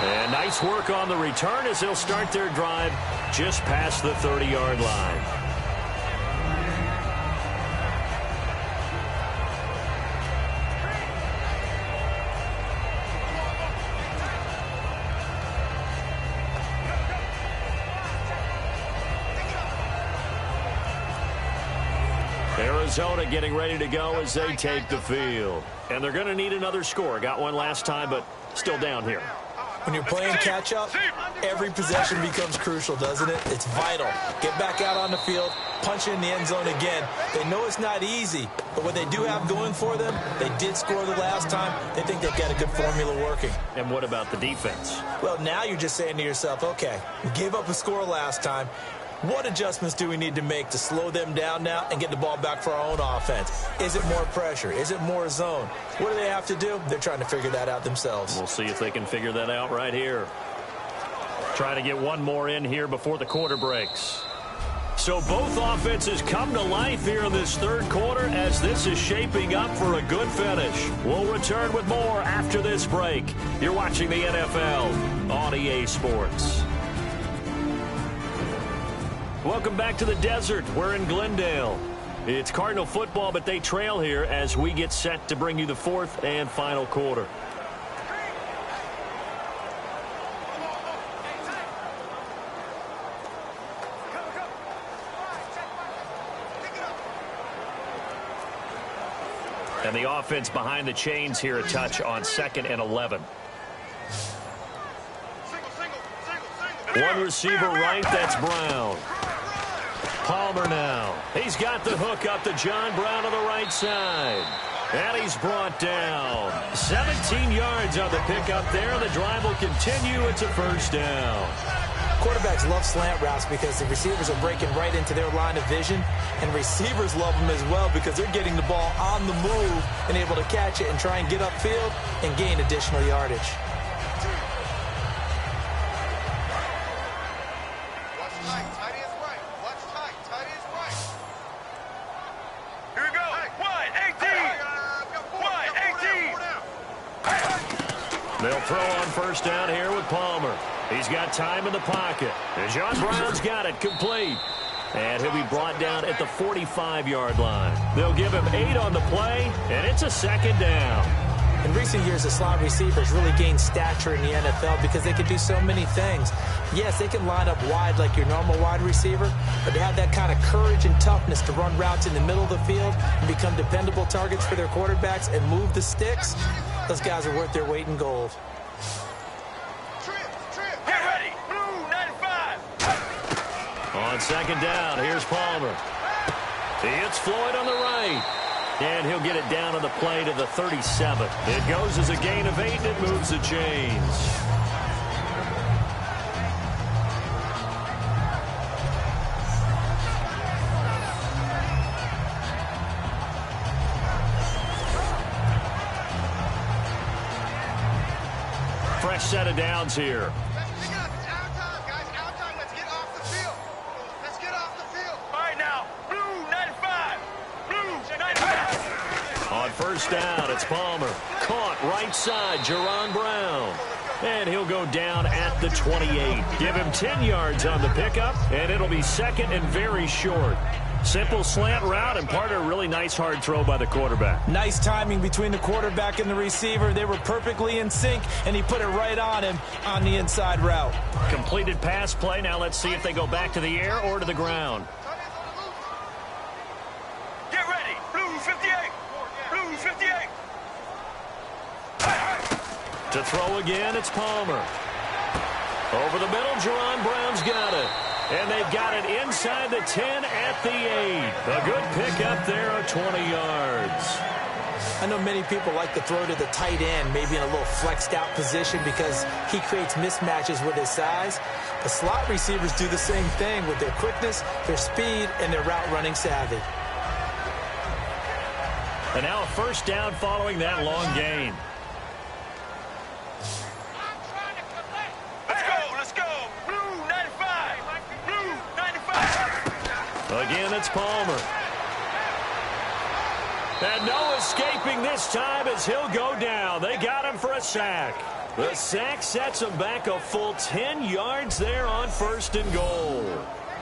And nice work on the return as they'll start their drive just past the 30-yard line. Arizona getting ready to go as they take the field. And they're going to need another score. Got one last time, but still down here. When you're playing catch-up, every possession becomes crucial, doesn't it? It's vital. Get back out on the field, punch in the end zone again. They know it's not easy, but what they do have going for them, they did score the last time. They think they've got a good formula working. And what about the defense? Well, now you're just saying to yourself, okay, we gave up a score last time. What adjustments do we need to make to slow them down now and get the ball back for our own offense? Is it more pressure? Is it more zone? What do they have to do? They're trying to figure that out themselves. We'll see if they can figure that out right here. Trying to get one more in here before the quarter breaks. So both offenses come to life here in this third quarter as this is shaping up for a good finish. We'll return with more after this break. You're watching the NFL on EA Sports. Welcome back to the desert. We're in Glendale. It's Cardinal football, but they trail here as we get set to bring you the fourth and final quarter. And the offense behind the chains here a touch on 2nd and 11. One receiver right, that's Brown. Palmer now. He's got the hook up to John Brown on the right side. And he's brought down. 17 yards on the pickup there. The drive will continue. It's a first down. Quarterbacks love slant routes because the receivers are breaking right into their line of vision, and receivers love them as well because they're getting the ball on the move and able to catch it and try and get upfield and gain additional yardage. They'll throw on first down here with Palmer. He's got time in the pocket. And John Brown's got it complete. And he'll be brought down at the 45-yard line. They'll give him 8 on the play, and it's a second down. In recent years, the slot receivers really gained stature in the NFL because they can do so many things. Yes, they can line up wide like your normal wide receiver, but they have that kind of courage and toughness to run routes in the middle of the field and become dependable targets for their quarterbacks and move the sticks. Those guys are worth their weight in gold. Get ready. Blue 95. On second down, here's Palmer. He hits Floyd on the right. And he'll get it down on the play to the 37. It goes as a gain of 8, and it moves the chains. Fresh set of downs here. first down. It's Palmer. Caught right side, Jerron Brown. And he'll go down at the 28. Give him 10 yards on the pickup, and it'll be second and very short. Simple slant route and part of a really nice hard throw by the quarterback. Nice timing between the quarterback and the receiver. They were perfectly in sync, and he put it right on him on the inside route. Completed pass play. Now let's see if they go back to the air or to the ground. Get ready. Blue 58. Blue 58. To throw again, it's Palmer. Over the middle, Jerron Brown's got it. And they've got it inside the 10 at the 8. A good pickup there of 20 yards. I know many people like to throw to the tight end, maybe in a little flexed out position because he creates mismatches with his size. But slot receivers do the same thing with their quickness, their speed, and their route running savvy. And now a first down following that long gain. Let's go. Blue 95. Blue 95. Again, it's Palmer. And no escaping this time as he'll go down. They got him for a sack. The sack sets him back a full 10 yards there on first and goal.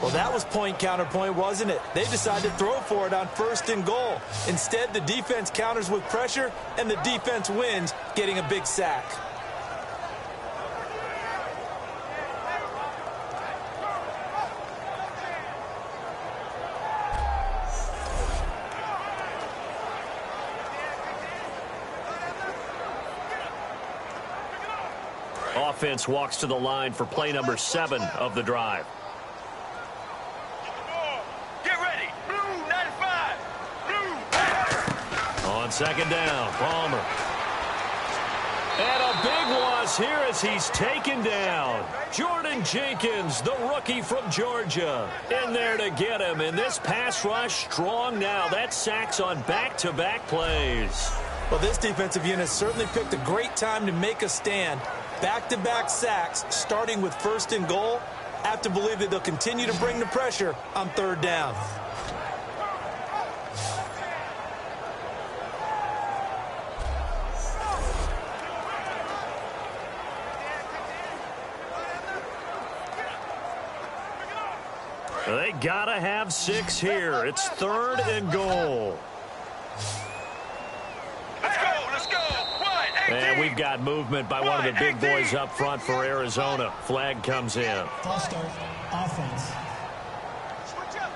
Well, that was point counterpoint, wasn't it? They decided to throw for it on first and goal. Instead, the defense counters with pressure, and the defense wins, getting a big sack. Offense walks to the line for play number 7 of the drive. Get ready. Blue 95. Blue. On second down, Palmer. And a big loss here as he's taken down. Jordan Jenkins, the rookie from Georgia, in there to get him. And this pass rush strong now. That sacks on back-to-back plays. Well, this defensive unit certainly picked a great time to make a stand. Back-to-back sacks, starting with first and goal. I have to believe that they'll continue to bring the pressure on third down. They gotta have 6 here. It's third and goal. Let's go. And we've got movement by one of the big boys up front for Arizona. Flag comes in. False start, offense. Switch up.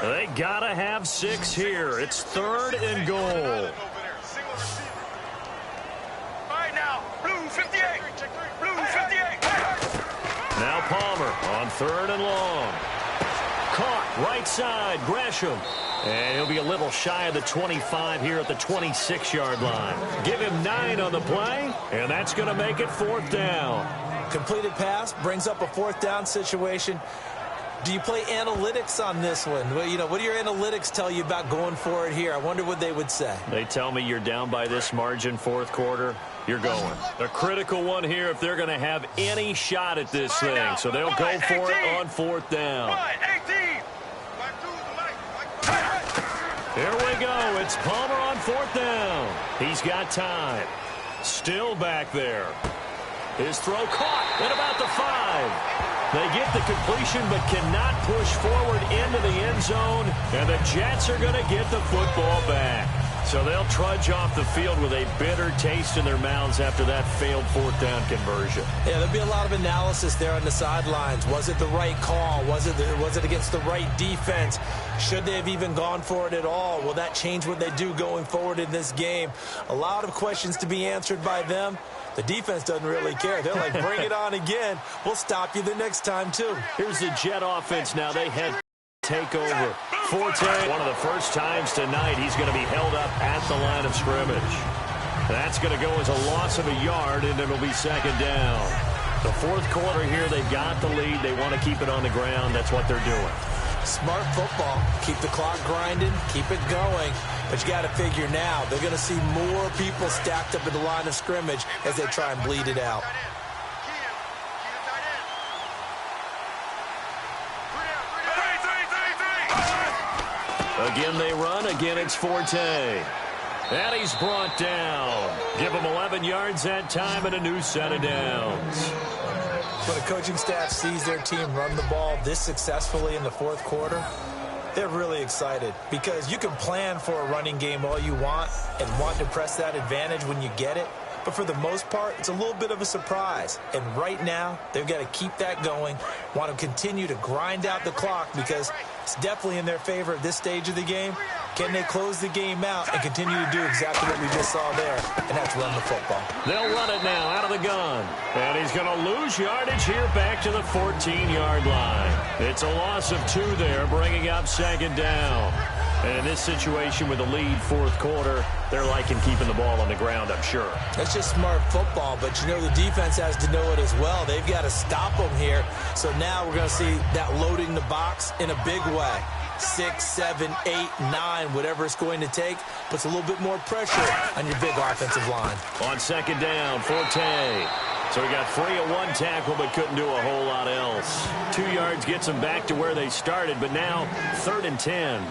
They gotta have 6 here. It's third and goal. Blue 58. Blue 58. Now Palmer on third and long. Caught right side, Gresham. And he'll be a little shy of the 25 here at the 26-yard line. Give him 9 on the play, and that's going to make it fourth down. Completed pass brings up a fourth down situation. Do you play analytics on this one? Well, you know, what do your analytics tell you about going for it here? I wonder what they would say. They tell me you're down by this margin fourth quarter. You're going. A critical one here if they're going to have any shot at this thing. So they'll go for it on fourth down. Here we go. It's Palmer on fourth down. He's got time. Still back there. His throw caught at about the 5. They get the completion but cannot push forward into the end zone. And the Jets are going to get the football back. So they'll trudge off the field with a bitter taste in their mouths after that failed fourth down conversion. Yeah, there'll be a lot of analysis there on the sidelines. Was it the right call? Was it against the right defense? Should they have even gone for it at all? Will that change what they do going forward in this game? A lot of questions to be answered by them. The defense doesn't really care. They're like, bring it on again. We'll stop you the next time, too. Here's the Jet offense now. They head take over. Forte, one of the first times tonight he's going to be held up at the line of scrimmage. That's going to go as a loss of a yard, and it'll be second down. The fourth quarter here, they've got the lead. They want to keep it on the ground. That's what they're doing. Smart football. Keep the clock grinding, keep it going. But you got to figure now, they're going to see more people stacked up at the line of scrimmage as they try and bleed it out. Again they run, again it's Forte. And he's brought down. Give him 11 yards that time and a new set of downs. When a coaching staff sees their team run the ball this successfully in the fourth quarter, they're really excited because you can plan for a running game all you want and want to press that advantage when you get it. But for the most part, it's a little bit of a surprise. And right now, they've got to keep that going, want to continue to grind out the clock because it's definitely in their favor at this stage of the game. Can they close the game out and continue to do exactly what we just saw there, and that's run the football? They'll run it now out of the gun. And he's going to lose yardage here back to the 14-yard line. It's a loss of 2 there, bringing up second down. And in this situation with the lead fourth quarter, they're liking keeping the ball on the ground, I'm sure. That's just smart football, but you know the defense has to know it as well. They've got to stop them here. So now we're going to see that loading the box in a big way. 6, 7, 8, 9, whatever it's going to take, puts a little bit more pressure on your big offensive line. On second down, Forte. So he got free of 1 tackle but couldn't do a whole lot else. 2 yards gets them back to where they started, but now 3rd and 10.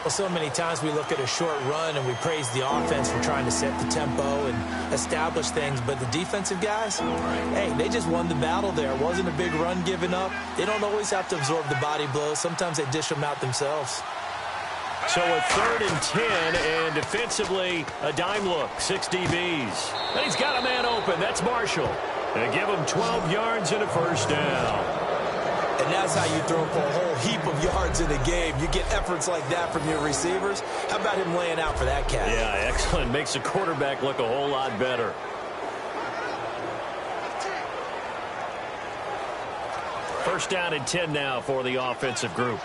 Well, so many times we look at a short run and we praise the offense for trying to set the tempo and establish things, but the defensive guys, hey, they just won the battle there. It wasn't a big run given up. They don't always have to absorb the body blows. Sometimes they dish them out themselves. So a 3rd and 10, and defensively, a dime look, 6 DBs. And he's got a man open. That's Marshall. They give him 12 yards and a first down. And that's how you throw for a whole heap of yards in a game. You get efforts like that from your receivers. How about him laying out for that catch? Yeah, excellent. Makes the quarterback look a whole lot better. First down and 10 now for the offensive group.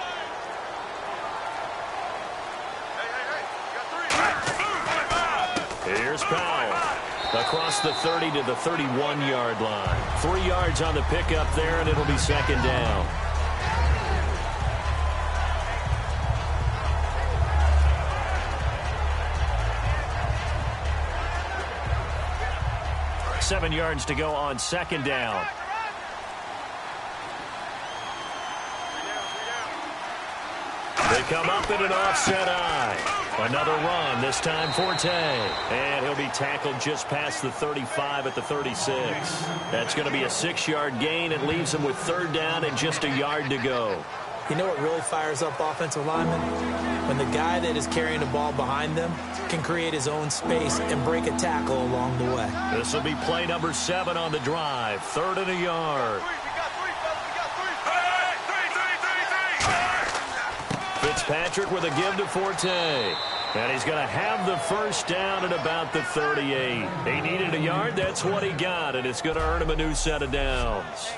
Here's Powell. Across the 30 to the 31-yard line. 3 yards on the pickup there, and it'll be second down. Seven yards to go on second down. They come up in an offset eye. Another run, this time Forte. And he'll be tackled just past the 35 at the 36. That's going to be a 6-yard gain. It leaves him with 3rd down and just a yard to go. You know what really fires up offensive linemen? When the guy that is carrying the ball behind them can create his own space and break a tackle along the way. This will be play number 7 on the drive. 3rd and a yard. Fitzpatrick with a give to Forte. And he's going to have the first down at about the 38. He needed a yard. That's what he got. And it's going to earn him a new set of downs.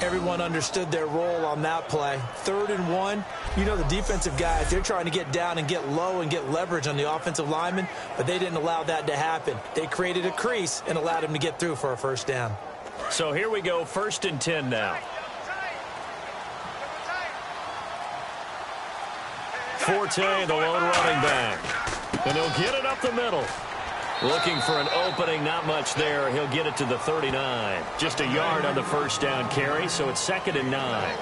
Everyone understood their role on that play. 3rd and 1. You know the defensive guys, they're trying to get down and get low and get leverage on the offensive lineman, but they didn't allow that to happen. They created a crease and allowed him to get through for a first down. So here we go, 1st and 10 now. Forte, the lone running back. And he'll get it up the middle. Looking for an opening, not much there. He'll get it to the 39. Just a yard on the first down carry, so it's 2nd and 9.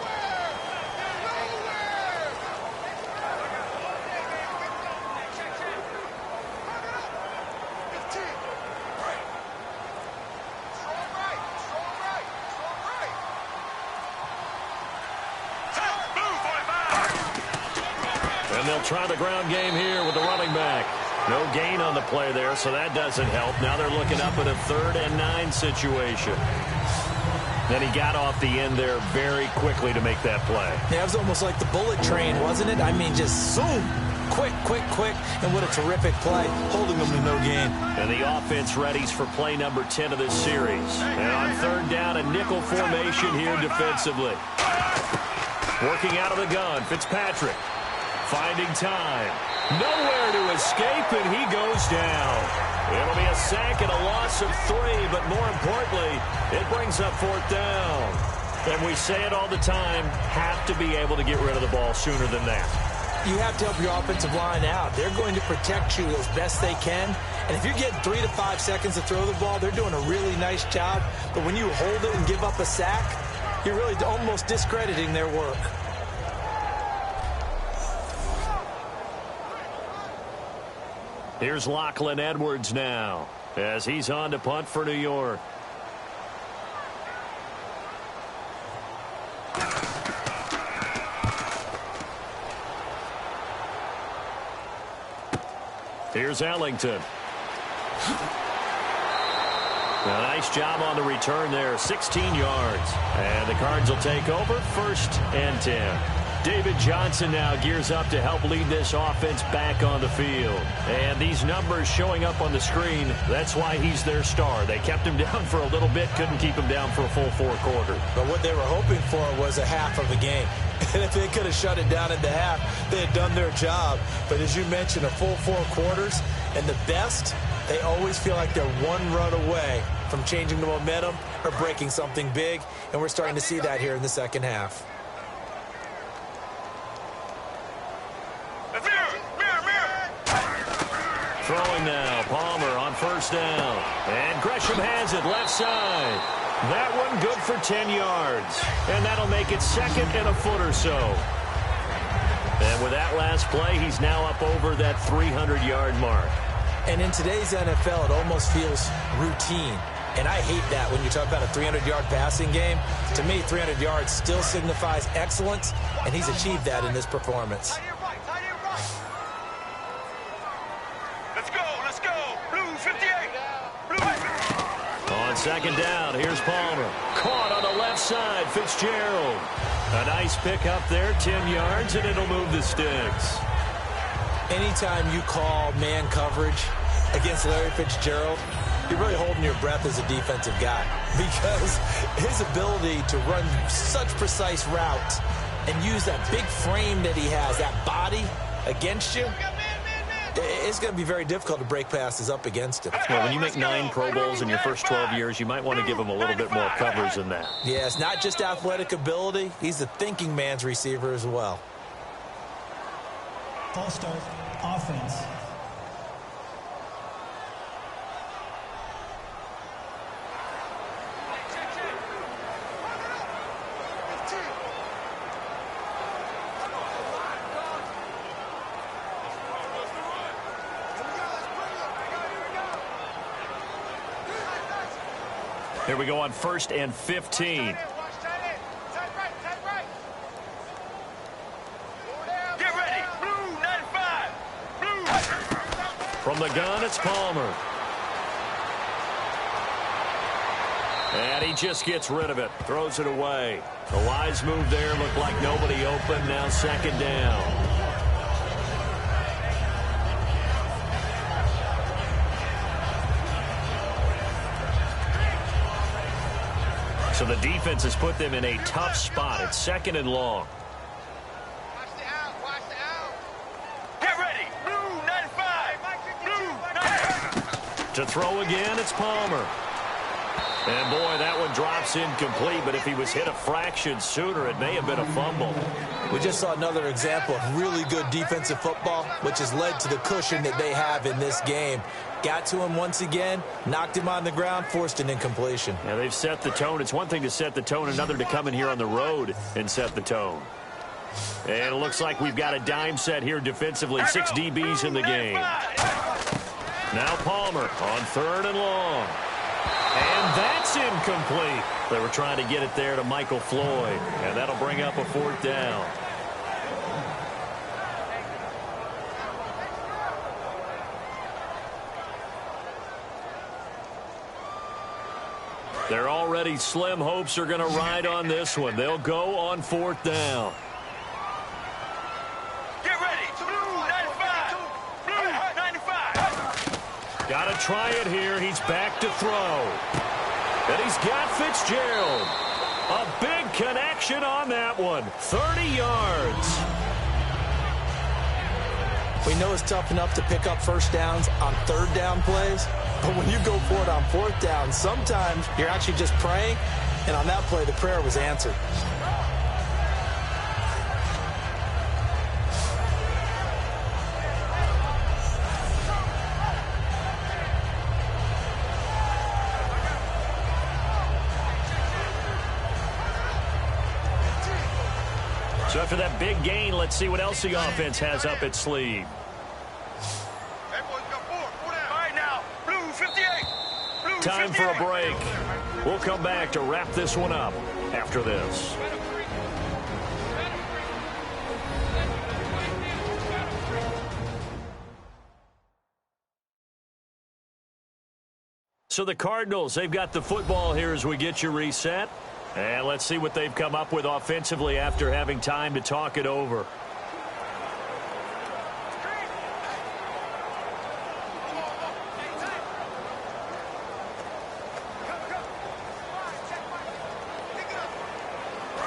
And they'll try the ground game here with the running back. No gain on the play there, so that doesn't help. Now they're looking up at a 3rd and 9 situation. Then he got off the end there very quickly to make that play. Yeah, it was almost like the bullet train, wasn't it? I mean, just zoom. Quick, quick, quick. And what a terrific play, holding them to no gain. And the offense readies for play number 10 of this series. And on 3rd down, a nickel formation here defensively. Working out of the gun, Fitzpatrick. Finding time. Nowhere to escape, and he goes down. It'll be a sack and a loss of 3, but more importantly, it brings up 4th down. And we say it all the time, have to be able to get rid of the ball sooner than that. You have to help your offensive line out. They're going to protect you as best they can. And if you get 3 to 5 seconds to throw the ball, they're doing a really nice job. But when you hold it and give up a sack, you're really almost discrediting their work. Here's Lachlan Edwards now as he's on to punt for New York. Here's Ellington. A nice job on the return there, 16 yards. And the Cards will take over, 1st and 10. David Johnson now gears up to help lead this offense back on the field. And these numbers showing up on the screen, that's why he's their star. They kept him down for a little bit, couldn't keep him down for a full 4 quarters. But what they were hoping for was a half of a game. And if they could have shut it down at the half, they had done their job. But as you mentioned, a full 4 quarters, and the best, they always feel like they're one run away from changing the momentum or breaking something big. And we're starting to see that here in the second half. Throwing now, Palmer on 1st down. And Gresham has it left side. That one good for 10 yards. And that'll make it 2nd and a foot or so. And with that last play, he's now up over that 300-yard mark. And in today's NFL, it almost feels routine. And I hate that when you talk about a 300-yard passing game. To me, 300 yards still signifies excellence, and he's achieved that in this performance. Let's go. Blue 58. Blue. On 2nd down, here's Palmer. Caught on the left side, Fitzgerald. A nice pickup there, 10 yards, and it'll move the sticks. Anytime you call man coverage against Larry Fitzgerald, you're really holding your breath as a defensive guy, because his ability to run such precise routes and use that big frame that he has, that body against you, it's going to be very difficult to break passes up against him. Well, when you make 9 Pro Bowls in your first 12 years, you might want to give him a little bit more coverage than that. Yeah, it's not just athletic ability. He's a thinking man's receiver as well. False start, offense. Here we go on 1st and 15. Get ready. Blue 95. Blue. From the gun, it's Palmer. And he just gets rid of it. Throws it away. A wise move there. Looked like nobody open. Now 2nd down. So the defense has put them in a tough spot. It's 2nd and long. Watch the out. Get ready. Blue 95. Blue 95. To throw again, it's Palmer. And boy, that one drops incomplete, but if he was hit a fraction sooner, it may have been a fumble. We just saw another example of really good defensive football, which has led to the cushion that they have in this game. Got to him once again, knocked him on the ground, forced an incompletion. Yeah, they've set the tone. It's one thing to set the tone, another to come in here on the road and set the tone. And it looks like we've got a dime set here defensively. 6 DBs in the game. Now Palmer on 3rd and long. And that's incomplete. They were trying to get it there to Michael Floyd. And that'll bring up a 4th down. They're already slim hopes are going to ride on this one. They'll go on 4th down. Get ready. Blue 95. Blue 95. Got to try it here. He's back to throw. And he's got Fitzgerald. A big connection on that one. 30 yards. We know it's tough enough to pick up 1st downs on 3rd down plays. But when you go for it on 4th down, sometimes you're actually just praying, and on that play, the prayer was answered. So after that big gain, let's see what else the offense has up its sleeve. Time for a break. We'll come back to wrap this one up after this. So the Cardinals, they've got the football here as we get you reset. And let's see what they've come up with offensively after having time to talk it over.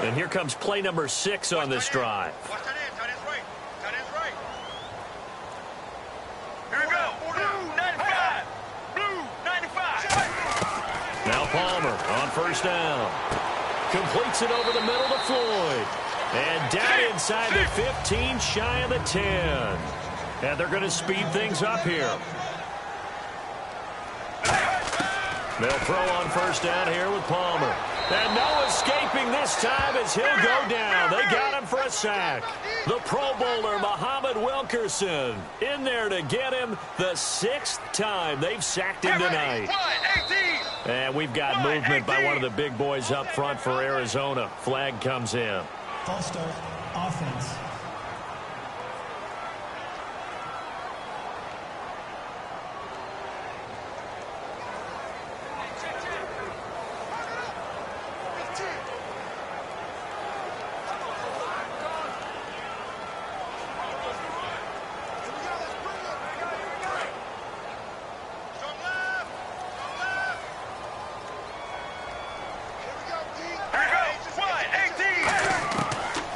And here comes play number 6 on this drive. Here we go. Blue 95. Blue 95. Now Palmer on 1st down. Completes it over the middle to Floyd. And down inside the 15, shy of the 10. And they're going to speed things up here. They'll throw on 1st down here with Palmer. And no escaping this time as he'll go down. They got him for a sack. The Pro Bowler, Muhammad Wilkerson, in there to get him the 6th time they've sacked him tonight. And we've got movement by one of the big boys up front for Arizona. Flag comes in. False start, offense.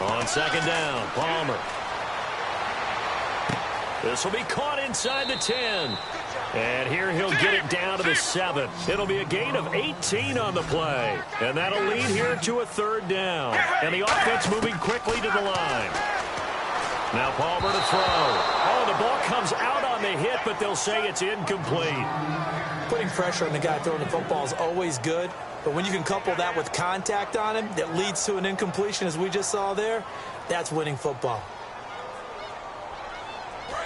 On 2nd down, Palmer. This will be caught inside the 10. And here he'll get it down to the 7. It'll be a gain of 18 on the play. And that'll lead here to a 3rd down. And the offense moving quickly to the line. Now Palmer to throw. Oh, the ball comes out on the hit, but they'll say it's incomplete. Putting pressure on the guy throwing the football is always good. But when you can couple that with contact on him that leads to an incompletion, as we just saw there, that's winning football.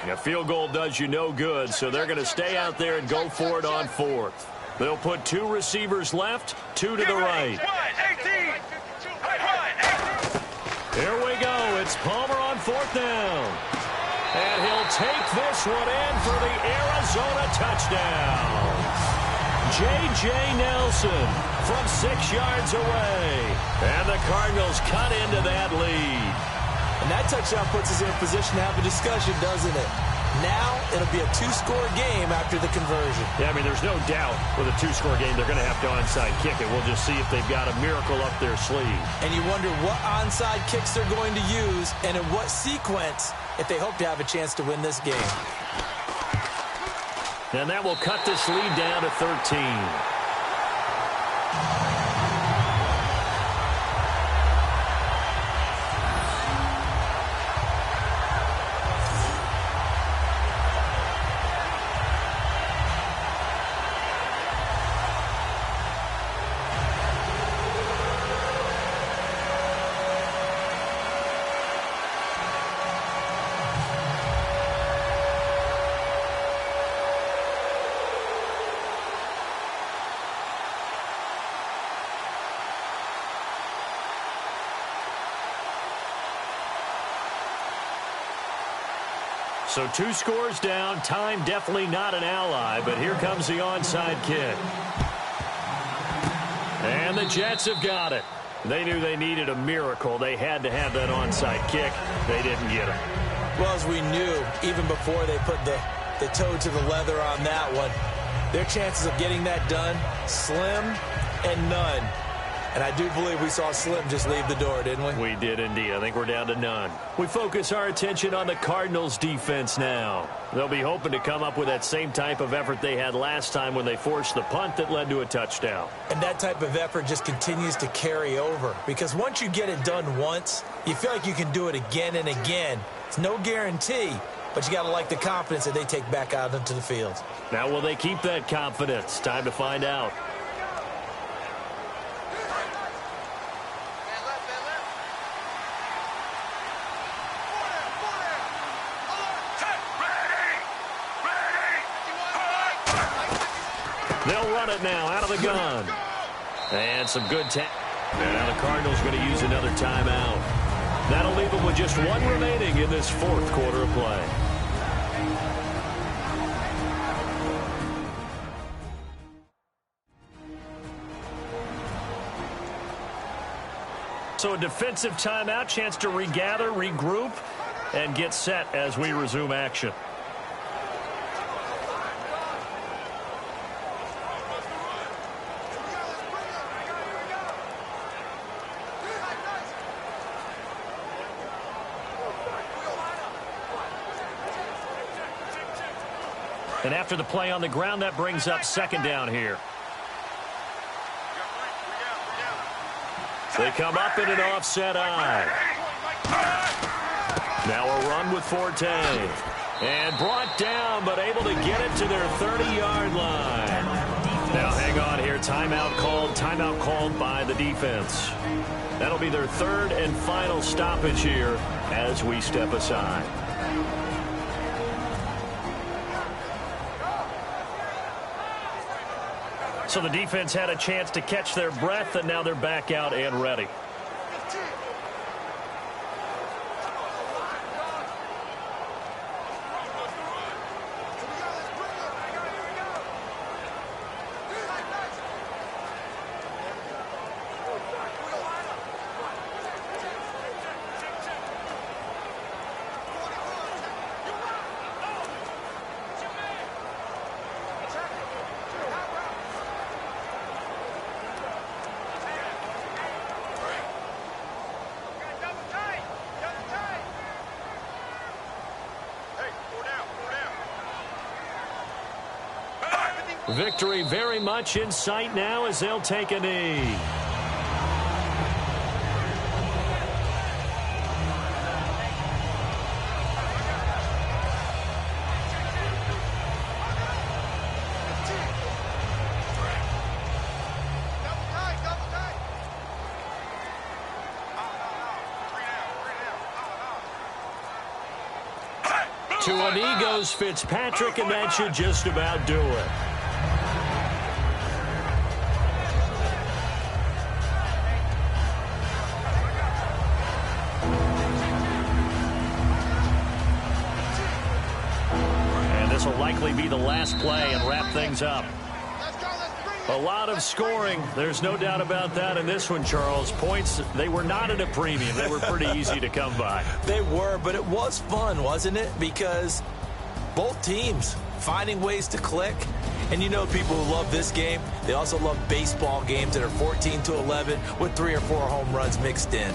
A field goal does you no good, so they're going to stay out there and go for it on 4th. They'll put 2 receivers left, 2 to the right. Here we go. It's Palmer on 4th down. And he'll take this one in for the Arizona touchdown. J.J. Nelson from 6 yards away. And the Cardinals cut into that lead. And that touchdown puts us in a position to have a discussion, doesn't it? Now it'll be a 2-score game after the conversion. Yeah, I mean, there's no doubt with a 2-score game they're going to have to onside kick it. We'll just see if they've got a miracle up their sleeve. And you wonder what onside kicks they're going to use and in what sequence if they hope to have a chance to win this game. And that will cut this lead down to 13. So 2 scores down. Time definitely not an ally, but here comes the onside kick. And the Jets have got it. They knew they needed a miracle. They had to have that onside kick. They didn't get it. Well, as we knew, even before they put the toe to the leather on that one, their chances of getting that done, slim and none. And I do believe we saw Slim just leave the door, didn't we? We did indeed. I think we're down to none. We focus our attention on the Cardinals defense now. They'll be hoping to come up with that same type of effort they had last time when they forced the punt that led to a touchdown. And that type of effort just continues to carry over. Because once you get it done once, you feel like you can do it again and again. It's no guarantee, but you got to like the confidence that they take back out into the field. Now, will they keep that confidence? Time to find out. They'll run it now out of the gun. And some good and now the Cardinals going to use another timeout. That'll leave them with just one remaining in this fourth quarter of play. So a defensive timeout, chance to regather, regroup, and get set as we resume action. And after the play on the ground, that brings up second down here. They come up in an offset eye. Now a run with Forte. And brought down, but able to get it to their 30-yard line. Now hang on here. Timeout called by the defense. That'll be their third and final stoppage here as we step aside. So the defense had a chance to catch their breath, and now they're back out and ready. Victory very much in sight now as they'll take a knee. To a knee goes Fitzpatrick, and that should just about do it. Will likely be the last play and wrap things up. A lot of scoring. There's no doubt about that in this one, Charles. Points, they were not at a premium. They were pretty easy to come by. They were, but it was fun, wasn't it? Because both teams finding ways to click. And you know people who love this game, they also love baseball games that are 14-11 with 3 or 4 home runs mixed in.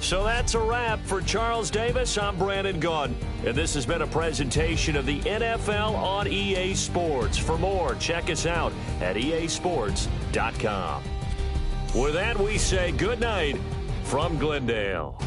So that's a wrap for Charles Davis. I'm Brandon Gaudin, and this has been a presentation of the NFL on EA Sports. For more, check us out at easports.com. With that, we say good night from Glendale.